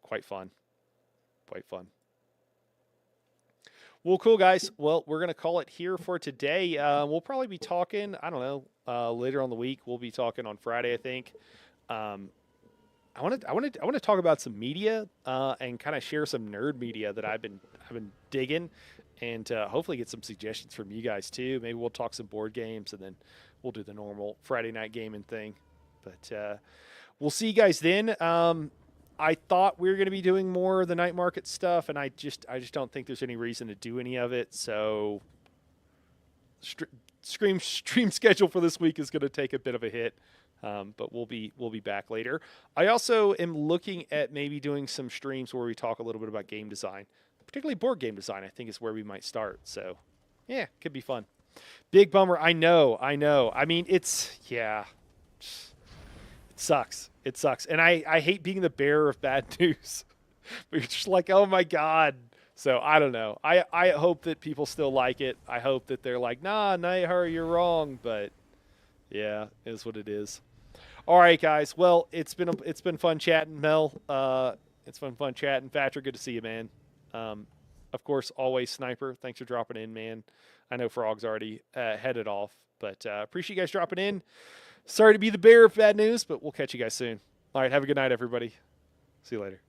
Quite fun. Well, cool guys. Well, we're gonna call it here for today. We'll probably be talking, I don't know, later on the week. We'll be talking on Friday, I think. I want to talk about some media and kind of share some nerd media that I've been digging, and hopefully get some suggestions from you guys too. Maybe we'll talk some board games, and then we'll do the normal Friday night gaming thing. But we'll see you guys then. I thought we were going to be doing more of the night market stuff, and I just don't think there's any reason to do any of it. So stream schedule for this week is going to take a bit of a hit. But we'll be back later. I also am looking at maybe doing some streams where we talk a little bit about game design, particularly board game design. I think is where we might start. So yeah, could be fun. Big bummer. I know. I mean, it sucks. It sucks. And I hate being the bearer of bad news. But you're just like, oh my God. So I don't know. I hope that people still like it. I hope that they're like, nah, Nighthar, you're wrong. But yeah, it is what it is. All right, guys. Well, it's been fun chatting, Mel. It's been fun chatting. Patrick, good to see you, man. Of course, always Sniper. Thanks for dropping in, man. I know Frog's already headed off, but appreciate you guys dropping in. Sorry to be the bearer of bad news, but we'll catch you guys soon. All right, have a good night, everybody. See you later.